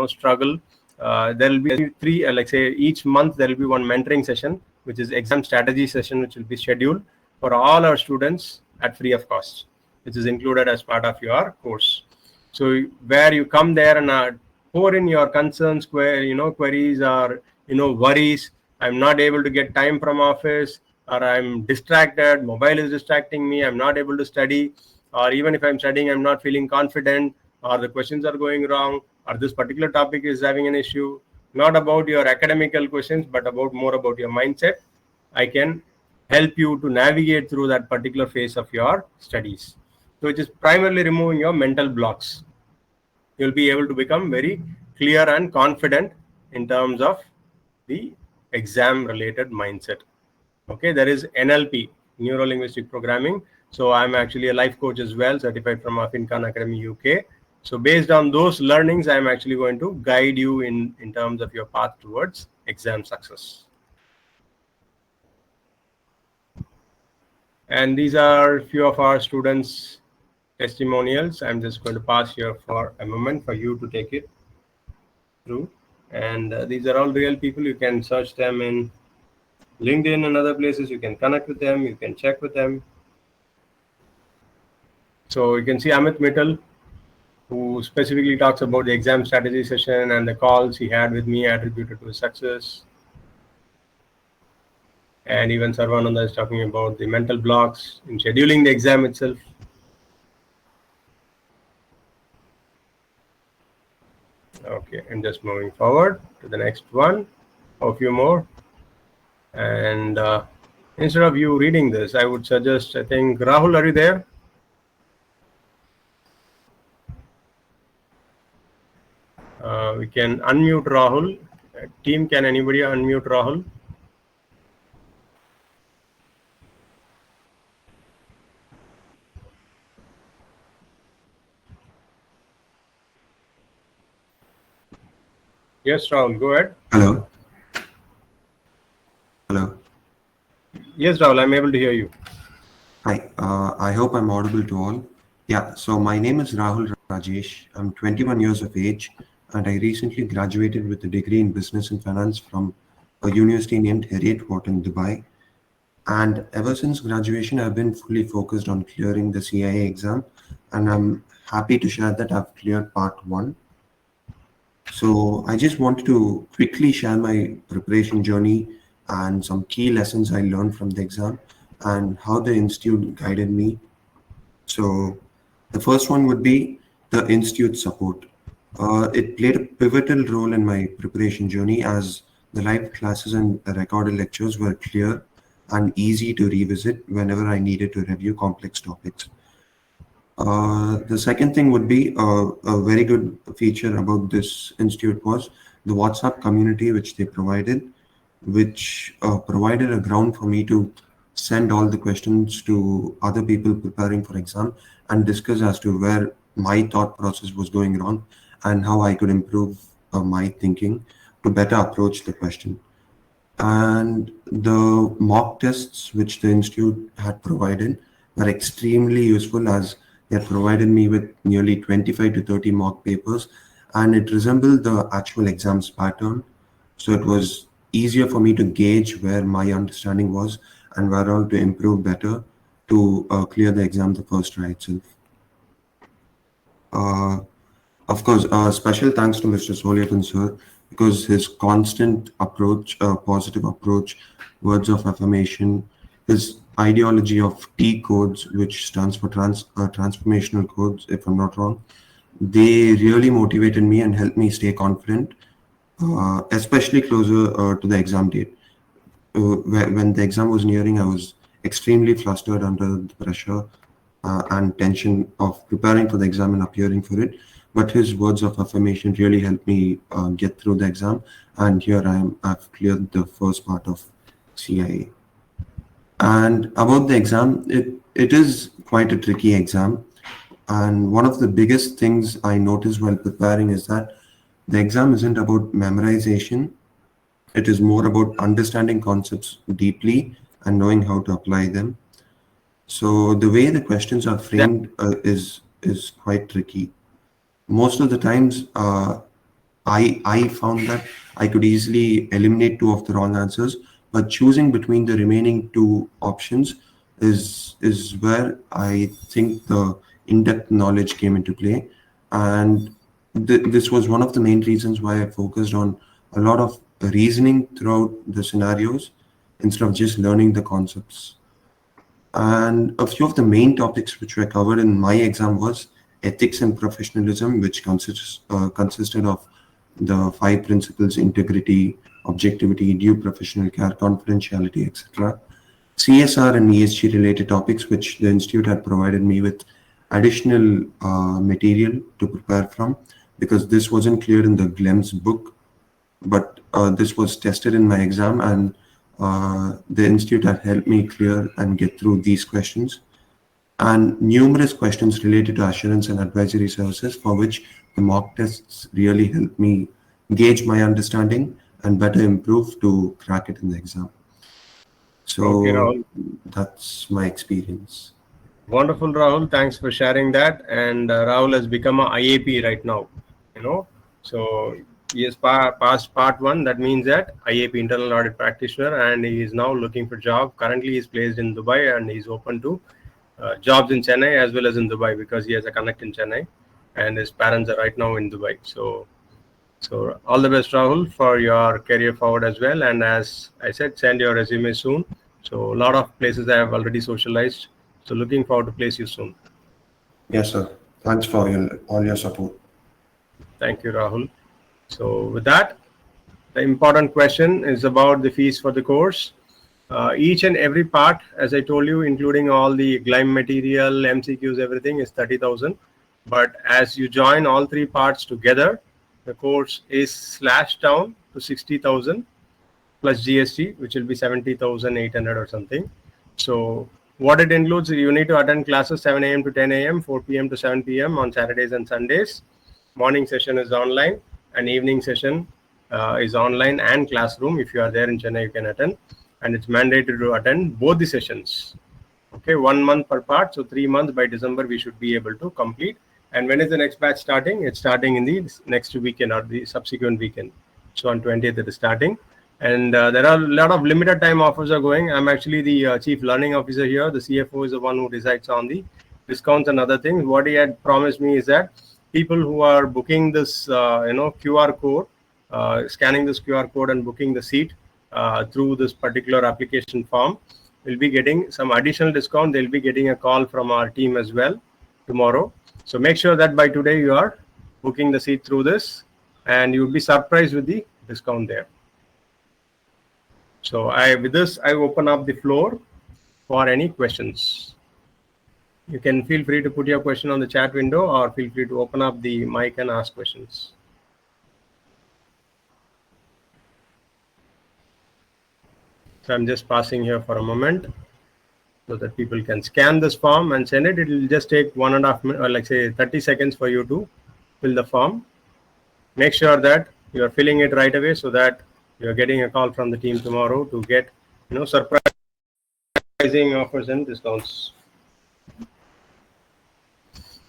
struggle, there will be 3, like say each month, there will be one mentoring session, which is exam strategy session, which will be scheduled for all our students at free of cost, which is included as part of your course. So where you come there and pour in your concerns, queries or, worries. I'm not able to get time from office, or I'm distracted, mobile is distracting me, I'm not able to study, or even if I'm studying, I'm not feeling confident, or the questions are going wrong, or this particular topic is having an issue, not about your academical questions, but more about your mindset, I can help you to navigate through that particular phase of your studies. So it is primarily removing your mental blocks. You'll be able to become very clear and confident in terms of the exam related mindset. Okay, there is NLP, Neuro Linguistic Programming. So I'm actually a life coach as well, certified from Afin Khan Academy UK. So based on those learnings, I'm actually going to guide you in terms of your path towards exam success. And these are a few of our students' testimonials. I'm just going to pass here for a moment for you to take it through. And these are all real people. You can search them in LinkedIn and other places. You can connect with them. You can check with them. So you can see Amit Mittal, who specifically talks about the exam strategy session and the calls he had with me attributed to his success. And even Sarvananda is talking about the mental blocks in scheduling the exam itself. Okay, and just moving forward to the next one, a few more. And instead of you reading this, I would suggest, I think, Rahul, are you there? We can unmute Rahul. Team, can anybody unmute Rahul? Yes, Rahul, go ahead. Hello. Hello. Yes, Rahul, I'm able to hear you. Hi. I hope I'm audible to all. Yeah. So my name is Rahul Rajesh. I'm 21 years of age, and I recently graduated with a degree in business and finance from a university named Heriot-Watt in Dubai. And ever since graduation, I've been fully focused on clearing the CIA exam, and I'm happy to share that I've cleared part 1. So I just wanted to quickly share my preparation journey and some key lessons I learned from the exam and how the institute guided me. So the first one would be the institute support. It played a pivotal role in my preparation journey as the live classes and recorded lectures were clear and easy to revisit whenever I needed to review complex topics. The second thing would be a very good feature about this institute was the WhatsApp community which they provided, which provided a ground for me to send all the questions to other people preparing for exam and discuss as to where my thought process was going wrong and how I could improve my thinking to better approach the question. And the mock tests which the institute had provided were extremely useful as they had provided me with nearly 25 to 30 mock papers, and it resembled the actual exams pattern. So it was easier for me to gauge where my understanding was and where all to improve better to clear the exam the first try itself. Of course, special thanks to Mr. Soliatan sir, because his constant approach, positive approach, words of affirmation, his ideology of T codes, which stands for transformational codes, if I'm not wrong, they really motivated me and helped me stay confident, especially closer to the exam date. When the exam was nearing, I was extremely flustered under the pressure and tension of preparing for the exam and appearing for it. But his words of affirmation really helped me get through the exam. And here I am, I've cleared the first part of CIA. And about the exam, it is quite a tricky exam. And one of the biggest things I noticed while preparing is that the exam isn't about memorization. It is more about understanding concepts deeply and knowing how to apply them. So the way the questions are framed is quite tricky. Most of the times, I found that I could easily eliminate 2 of the wrong answers, but choosing between the remaining 2 options is where I think the in-depth knowledge came into play. And this was one of the main reasons why I focused on a lot of reasoning throughout the scenarios instead of just learning the concepts. And a few of the main topics which were covered in my exam was ethics and professionalism, which consisted of the 5 principles: integrity, objectivity, due professional care, confidentiality, etc. CSR and ESG related topics, which the institute had provided me with additional material to prepare from, because this wasn't clear in the GLEMS book, but this was tested in my exam, and the institute had helped me clear and get through these questions, and numerous questions related to assurance and advisory services, for which the mock tests really helped me gauge my understanding and better improve to crack it in the exam. So Okay, Rahul. that's my experience. Wonderful, Rahul. Thanks for sharing that. And Rahul has become a IAP right now, So he has passed part 1. That means that IAP, internal audit practitioner, and he is now looking for job. Currently, he is placed in Dubai, and he's open to jobs in Chennai as well as in Dubai, because he has a connect in Chennai, and his parents are right now in Dubai. So all the best, Rahul, for your career forward as well. And as I said, send your resume soon. So a lot of places I have already socialized. So looking forward to place you soon. Yes, sir. Thanks for all your support. Thank you, Rahul. So with that, the important question is about the fees for the course. Each and every part, as I told you, including all the GLIME material, MCQs, everything is 30,000. But as you join all 3 parts together, the course is slashed down to 60,000 plus GST, which will be 70,800 or something. So what it includes, you need to attend classes 7 a.m. to 10 a.m., 4 p.m. to 7 p.m. on Saturdays and Sundays. Morning session is online, and evening session is online and classroom. If you are there in Chennai, you can attend, and it's mandated to attend both the sessions. Okay, 1 month per part, so 3 months. By December we should be able to complete. And when is the next batch starting? It's starting in the next weekend or the subsequent weekend. So on 20th it is starting. And there are a lot of limited time offers are going. I'm actually the chief learning officer here. The CFO is the one who decides on the discounts and other things. What he had promised me is that people who are booking this, QR code, scanning this QR code and booking the seat through this particular application form, will be getting some additional discount. They'll be getting a call from our team as well tomorrow. So make sure that by today you are booking the seat through this, and you'll be surprised with the discount there. So with this, I open up the floor for any questions. You can feel free to put your question on the chat window, or feel free to open up the mic and ask questions. So I'm just passing here for a moment so that people can scan this form and send it. It will just take 1.5 minutes, or like say 30 seconds for you to fill the form. Make sure that you are filling it right away, so that you're getting a call from the team tomorrow to get, surprising offers and discounts.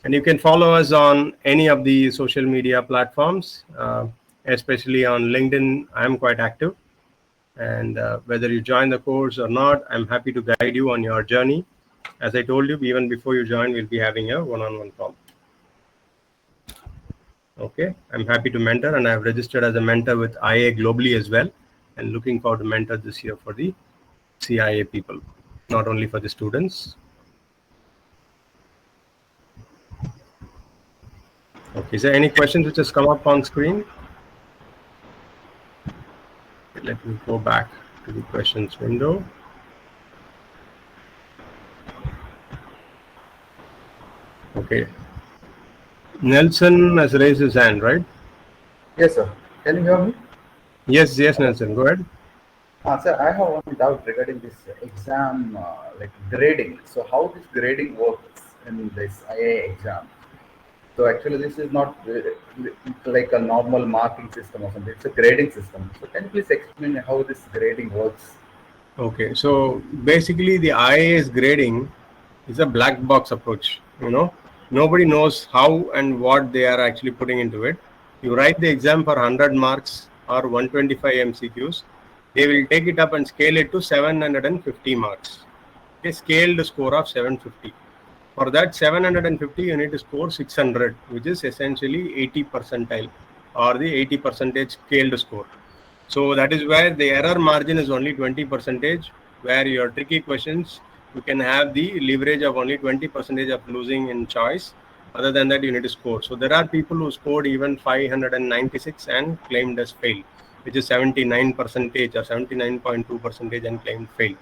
And you can follow us on any of the social media platforms, especially on LinkedIn. I'm quite active. And whether you join the course or not, I'm happy to guide you on your journey. As I told you, even before you join, we'll be having a one-on-one call. Okay, I'm happy to mentor, and I've registered as a mentor with IA globally as well, and looking forward to mentor this year for the CIA people, not only for the students. Okay, is there any questions which has come up on screen? Let me go back to the questions window. Okay. Nelson has raised his hand, right? Yes, sir. Can you hear me? Yes, Nelson, go ahead. Sir, I have one doubt regarding this exam, like grading. So how this grading works in this IA exam? So actually this is not like a normal marking system or something. It's a grading system. So can you please explain how this grading works? Okay, so basically the IAS grading is a black box approach. Nobody knows how and what they are actually putting into it. You write the exam for 100 marks or 125 MCQs. They will take it up and scale it to 750 marks. A scaled score of 750. For that 750, you need to score 600, which is essentially 80 percentile or the 80% scaled score. So that is where the error margin is only 20%, where your tricky questions, you can have the leverage of only 20% of losing in choice. Other than that, you need to score. So there are people who scored even 596 and claimed as fail, which is 79% or 79.2% and claimed fail.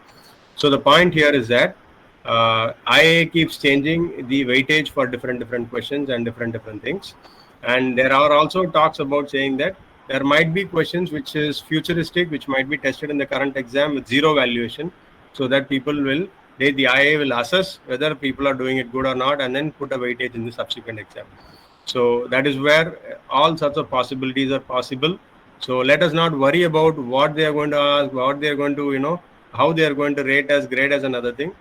So the point here is that IIA keeps changing the weightage for different questions and different things. And there are also talks about saying that there might be questions which is futuristic, which might be tested in the current exam with zero valuation, so that people will, the IIA will assess whether people are doing it good or not, and then put a weightage in the subsequent exam. So that is where all sorts of possibilities are possible. So let us not worry about what they are going to ask, what they are going to, how they are going to rate as grade as another thing.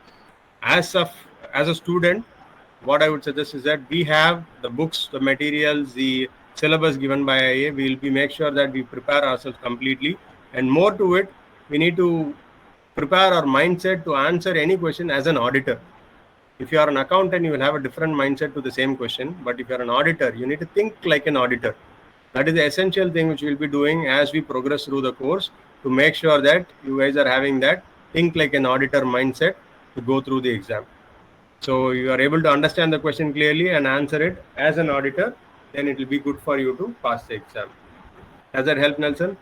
As a student, what I would suggest is that we have the books, the materials, the syllabus given by IIA. We will make sure that we prepare ourselves completely, and more to it, we need to prepare our mindset to answer any question as an auditor. If you are an accountant, you will have a different mindset to the same question. But if you are an auditor, you need to think like an auditor. That is the essential thing which we will be doing as we progress through the course, to make sure that you guys are having that think like an auditor mindset to go through the exam. So you are able to understand the question clearly and answer it as an auditor, then it will be good for you to pass the exam. Does that help, Nelson?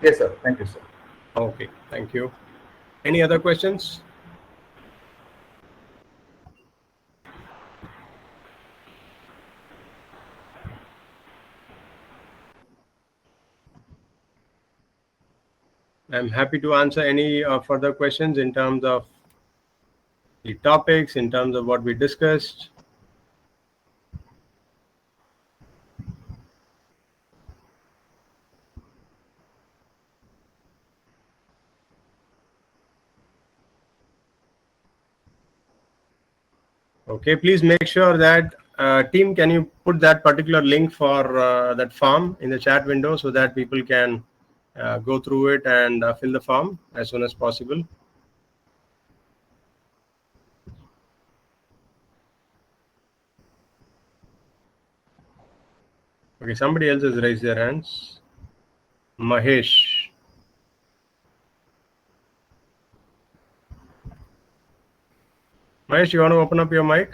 Yes, sir. Thank you, sir. Okay, thank you. Any other questions? I'm happy to answer any further questions in terms of the topics, in terms of what we discussed. Okay, please make sure that team, can you put that particular link for that form in the chat window so that people can go through it and fill the form as soon as possible. Okay, somebody else has raised their hands. Mahesh. Mahesh, you want to open up your mic?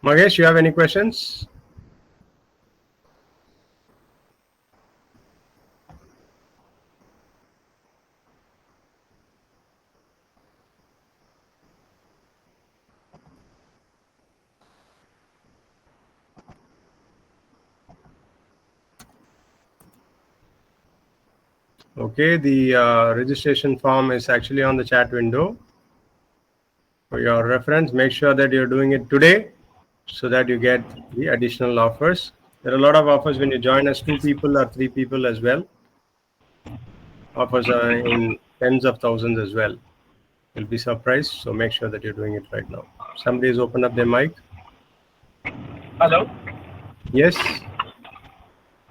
Mahesh, you have any questions? Okay, the registration form is actually on the chat window. For your reference, make sure that you're doing it today so that you get the additional offers. There are a lot of offers when you join as 2 people or 3 people as well. Offers are in tens of thousands as well. You'll be surprised, so make sure that you're doing it right now. Somebody's opened up their mic. Hello? Yes?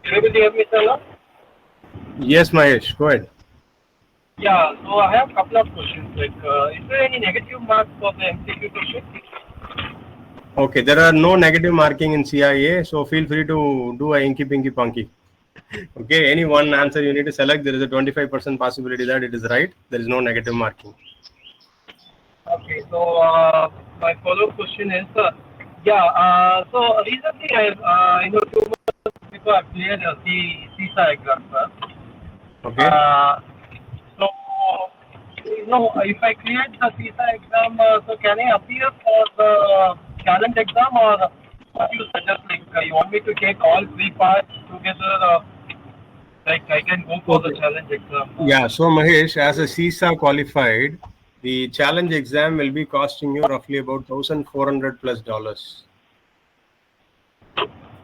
You able to hear me, sir? Yes, Mahesh, go ahead. Yeah, so I have a couple of questions. Like, is there any negative marks for the MCQ question? Okay, there are no negative marking in CIA, so feel free to do a inky pinky punky. Okay, any one answer you need to select. There is a 25% possibility that it is right. There is no negative marking. Okay, so my follow-up question is, so recently I 2 months before I cleared the CISA exam, sir. Okay. So, if I cleared the CISA exam, so can I appear for the challenge exam, or what you suggest? Like, you want me to take all 3 parts together? Like, I can go for the challenge exam. Yeah, so Mahesh, as a CISA qualified, the challenge exam will be costing you roughly about $1,400+.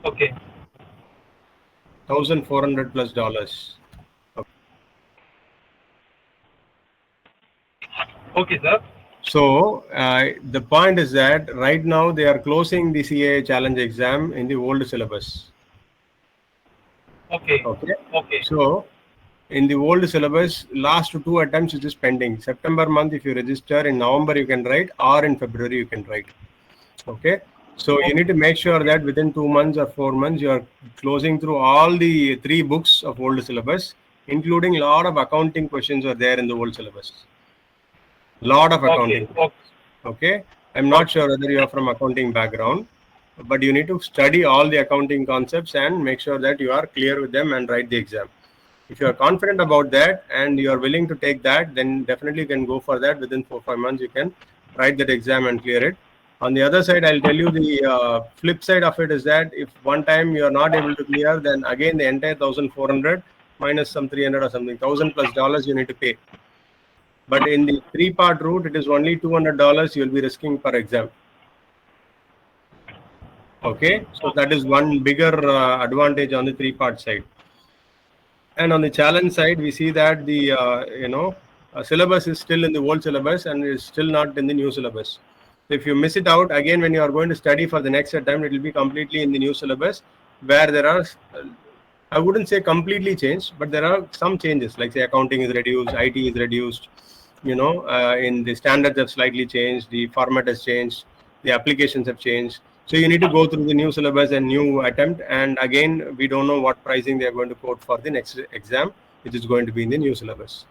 Okay. $1,400+. Okay, sir. So the point is that right now they are closing the CA challenge exam in the old syllabus. Okay. Okay. Okay. So in the old syllabus, last 2 attempts it is pending. September month, if you register, in November you can write, or in February you can write. Okay. So you need to make sure that within 2 months or 4 months, you are closing through all the 3 books of old syllabus, including a lot of accounting questions are there in the old syllabus. Lot of accounting. Okay. I'm not sure whether you are from accounting background, but you need to study all the accounting concepts and make sure that you are clear with them and write the exam. If you are confident about that and you are willing to take that, then definitely you can go for that. Within 4-5 months, you can write that exam and clear it. On the other side, I'll tell you the flip side of it is that if one time you are not able to clear, then again the entire 1,400 minus some 300 or something, $1,000+ you need to pay. But in the 3-part route, it is only $200 you'll be risking per exam. Okay, so that is one bigger advantage on the 3-part side. And on the challenge side, we see that the syllabus is still in the old syllabus and is still not in the new syllabus. So if you miss it out, again when you are going to study for the next attempt, it will be completely in the new syllabus, where there are, I wouldn't say completely changed, but there are some changes, like say accounting is reduced, IT is reduced, in the standards have slightly changed, the format has changed, the applications have changed. So you need to go through the new syllabus and new attempt. And again, we don't know what pricing they are going to quote for the next exam, which is going to be in the new syllabus.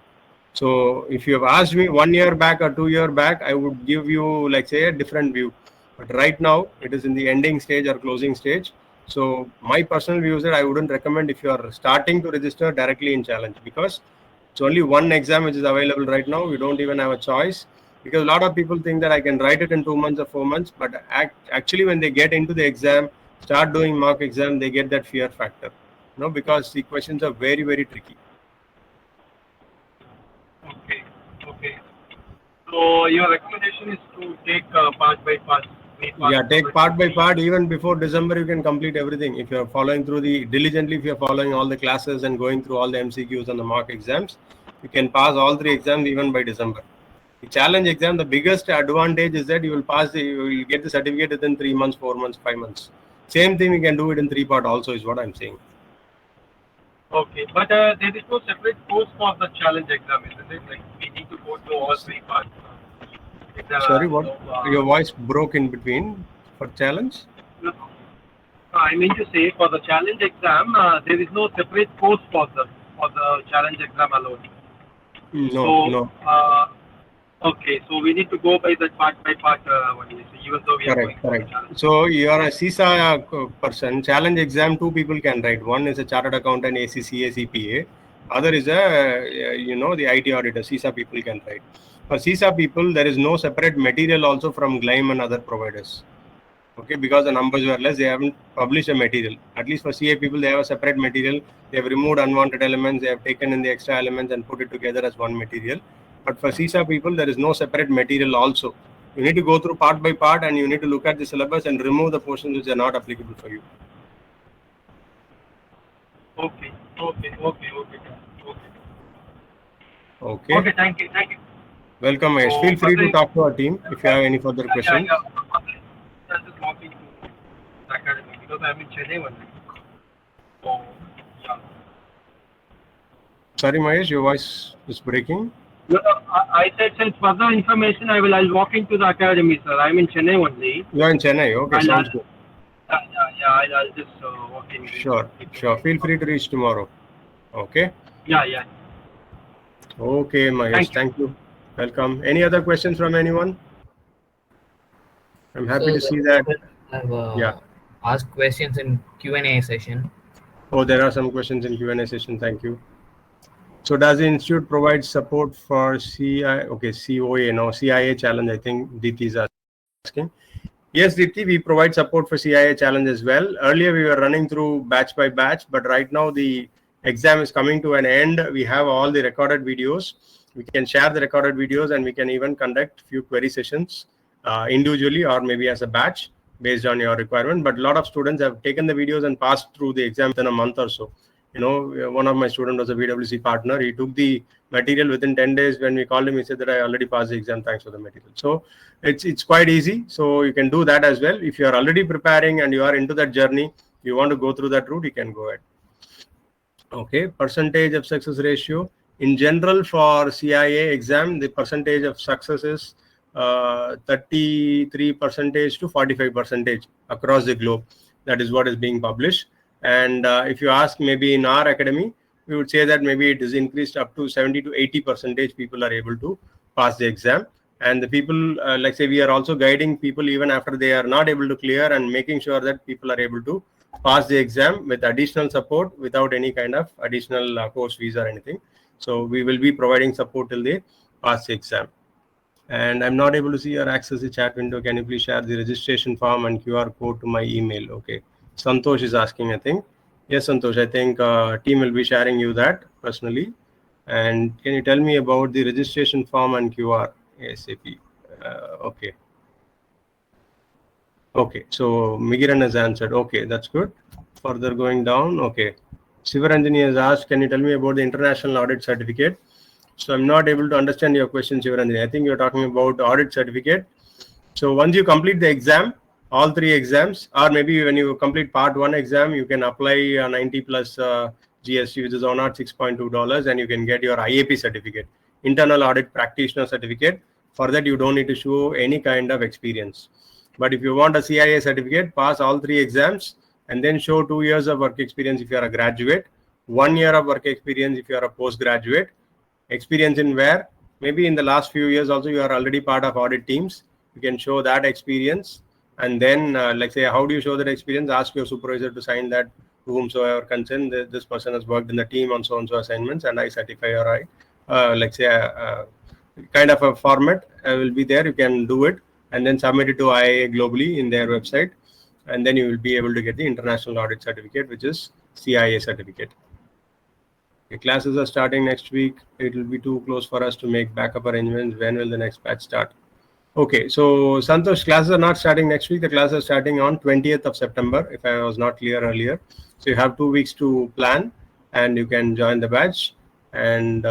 So if you have asked me 1 year back or 2 years back, I would give you, like say, a different view. But right now, it is in the ending stage or closing stage. So my personal view is that I wouldn't recommend if you are starting to register directly in challenge, because it's only one exam which is available right now. We don't even have a choice, because a lot of people think that I can write it in 2 months or 4 months. But actually, when they get into the exam, start doing mock exam, they get that fear factor, because the questions are very, very tricky. Okay. So your recommendation is to take part by part. Yeah, take part by part. Even before December, you can complete everything. If you are following through diligently, if you are following all the classes and going through all the MCQs and the mock exams, you can pass all 3 exams even by December. The challenge exam, the biggest advantage is that you will get the certificate within 3 months, 4 months, 5 months. Same thing, we can do it in 3-part also, is what I'm saying. Okay, but there is no separate course for the challenge exam, isn't it? Like we need to go through all 3 parts. Sorry, what? Your voice broke in between for challenge? No, I mean to say for the challenge exam, there is no separate course for the challenge exam alone. No. Okay, so we need to go by the part by part, even though we are going for the challenge. So you are a CISA person. Challenge exam, 2 people can write. One is a chartered accountant, ACCA, CPA. Other is the IT auditor. CISA people can write. For CISA people, there is no separate material also from GLIME and other providers. Okay, because the numbers were less, they haven't published a material. At least for CA people, they have a separate material. They have removed unwanted elements. They have taken in the extra elements and put it together as one material. But for CISA people, there is no separate material also. You need to go through part by part, and you need to look at the syllabus and remove the portions which are not applicable for you. Okay. Okay. Thank you. Welcome, Mahesh. Feel free to talk to our team if you have any further questions. I'm just walking to the academy because I'm in Chennai only. So, yeah. Sorry, Mahesh, your voice is breaking. I said, since further information, I'll walk into the academy, sir. I'm in Chennai only. You are in Chennai, okay, sounds good. Yeah, I'll just walk in. Sure. Feel free to reach tomorrow. Okay? Yeah. Okay, Mahesh, thank you. Welcome. Any other questions from anyone? I'm happy to see that. I've asked questions in Q&A session. Oh, there are some questions in Q&A session. Thank you. So does the institute provide support for CIA challenge? I think Diti is asking. Yes, Diti, we provide support for CIA challenge as well. Earlier, we were running through batch by batch, but right now the exam is coming to an end. We have all the recorded videos. We can share the recorded videos, and we can even conduct few query sessions individually or maybe as a batch based on your requirement. But a lot of students have taken the videos and passed through the exam within a month or so. One of my students was a PwC partner. He took the material within 10 days. When we called him, he said that I already passed the exam. Thanks for the material. So it's quite easy. So you can do that as well. If you are already preparing and you are into that journey, you want to go through that route, you can go ahead. Okay, percentage of success ratio. In general, for CIA exam, the percentage of success is 33% to 45% across the globe. That is what is being published. And if you ask, maybe in our academy, we would say that maybe it is increased up to 70 to 80% people are able to pass the exam. And the people, like say, we are also guiding people even after they are not able to clear, and making sure that people are able to pass the exam with additional support without any kind of additional course fees or anything. So we will be providing support till they pass the exam. And I'm not able to see or access the chat window. Can you please share the registration form and QR code to my email? Okay. Santosh is asking, I think. Yes, Santosh, I think team will be sharing you that personally. And can you tell me about the registration form and QR ASAP? Okay. Okay, so Migiran has answered. Okay, that's good. Further going down. Okay. Sivaranjani has asked, can you tell me about the international audit certificate? So I'm not able to understand your question, Sivaranjani. I think you're talking about audit certificate. So once you complete the exam, all 3 exams, or maybe when you complete part 1 exam, you can apply 90 plus GST, which is on $6.2, and you can get your IAP certificate, Internal Audit Practitioner certificate. For that, you don't need to show any kind of experience. But if you want a CIA certificate, pass all 3 exams and then show 2 years of work experience if you are a graduate, 1 year of work experience if you are a postgraduate, experience in where maybe in the last few years also you are already part of audit teams. You can show that experience, and then like say, how do you show that experience? Ask your supervisor to sign that to whomsoever concerned, this person has worked in the team on so and so assignments, and I certify, or I like say kind of a format will be there. You can do it and then submit it to IIA globally in their website, and then you will be able to get the international audit certificate, which is CIA certificate. Okay, classes are starting next week. It will be too close for us to make backup arrangements. When will the next batch start? Okay, so Santosh, classes are not starting next week. The classes are starting on 20th of September, if I was not clear earlier. So you have 2 weeks to plan, and you can join the batch. And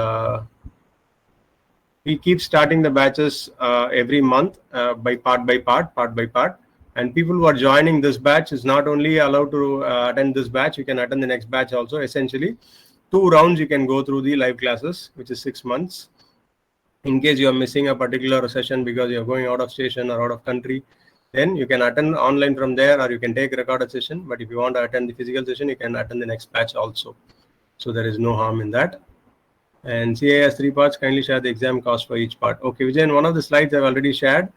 we keep starting the batches every month by part. And people who are joining this batch is not only allowed to attend this batch, you can attend the next batch also. Essentially, 2 rounds you can go through the live classes, which is 6 months. In case you are missing a particular session because you're going out of station or out of country, then you can attend online from there, or you can take a recorded session. But if you want to attend the physical session, you can attend the next batch also. So there is no harm in that. And CA has 3 parts. Kindly share the exam cost for each part. Okay, Vijay, one of the slides I've already shared.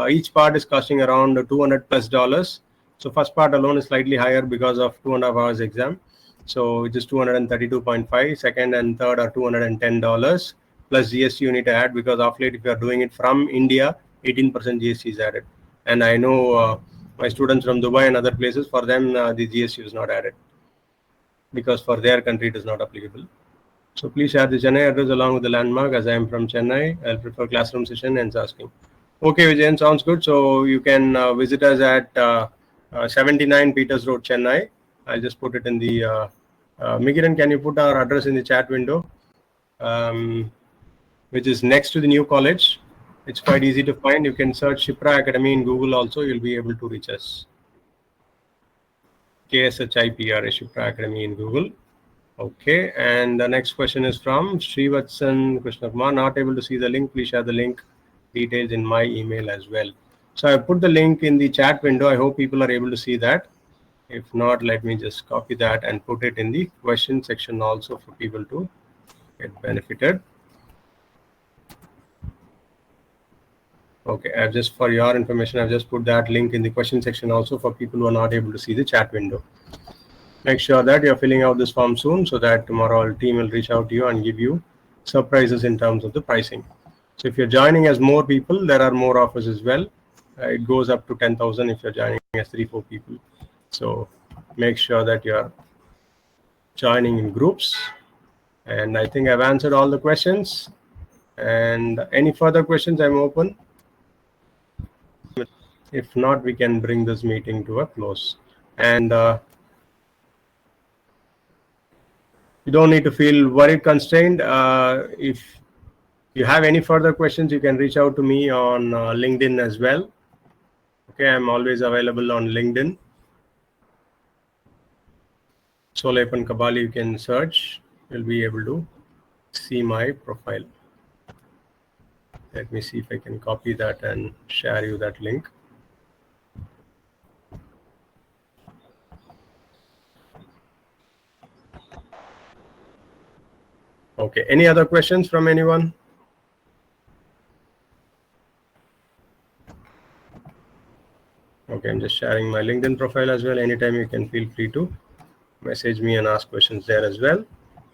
Each part is costing around $200+. So first part alone is slightly higher because of 2.5 hours exam. So it is 232.5. Second and third are $210 plus GST you need to add, because of late if you are doing it from India, 18% GST is added. And I know my students from Dubai and other places, for them the GST is not added because for their country it is not applicable. So please share the Chennai address along with the landmark, as I am from Chennai. I'll prefer classroom session and asking. Okay, Vijayan, sounds good. So you can visit us at 79 Peters Road, Chennai. I'll just put it in the Migiran, can you put our address in the chat window? Which is next to the new college. It's quite easy to find. You can search Shipra Academy in Google also. You'll be able to reach us. KSHIPRA, Shipra Academy in Google. Okay, and the next question is from Srivatsan Krishna Kumar. Not able to see the link. Please share the link details in my email as well. So I put the link in the chat window. I hope people are able to see that. If not, let me just copy that and put it in the question section also for people to get benefited. Okay, I've just, for your information, I've just put that link in the question section also for people who are not able to see the chat window. Make sure that you're filling out this form soon, so that tomorrow our team will reach out to you and give you surprises in terms of the pricing. So if you're joining as more people, there are more offers as well. It goes up to 10,000 if you're joining as 3-4 people. So make sure that you're joining in groups. And I think I've answered all the questions. And any further questions, I'm open. If not, we can bring this meeting to a close. And you don't need to feel worried, constrained. If you have any further questions, you can reach out to me on LinkedIn as well. Okay, I'm always available on LinkedIn. Solepan Kabali, you can search. You'll be able to see my profile. Let me see if I can copy that and share you that link. Okay, any other questions from anyone? Okay, I'm just sharing my LinkedIn profile as well. Anytime you can feel free to message me and ask questions there as well.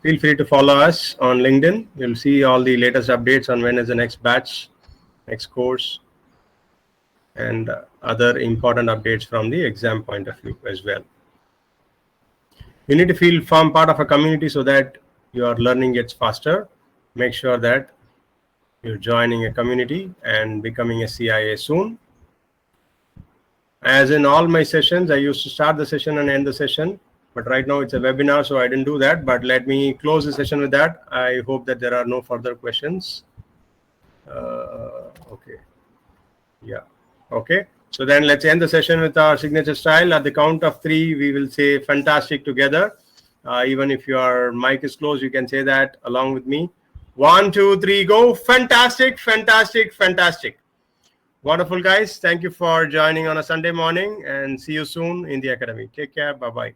Feel free to follow us on LinkedIn. You'll see all the latest updates on when is the next batch, next course, and other important updates from the exam point of view as well. You need to form part of a community so that your learning gets faster. Make sure that you're joining a community and becoming a CIA soon. As in all my sessions, I used to start the session and end the session, but right now it's a webinar, so I didn't do that. But let me close the session with that. I hope that there are no further questions. Okay. Yeah. Okay. So then let's end the session with our signature style. At the count of 3, we will say fantastic together. Even if your mic is closed, you can say that along with me. 1, 2, 3, go. Fantastic, fantastic, fantastic. Wonderful, guys. Thank you for joining on a Sunday morning, and see you soon in the academy. Take care. Bye-bye.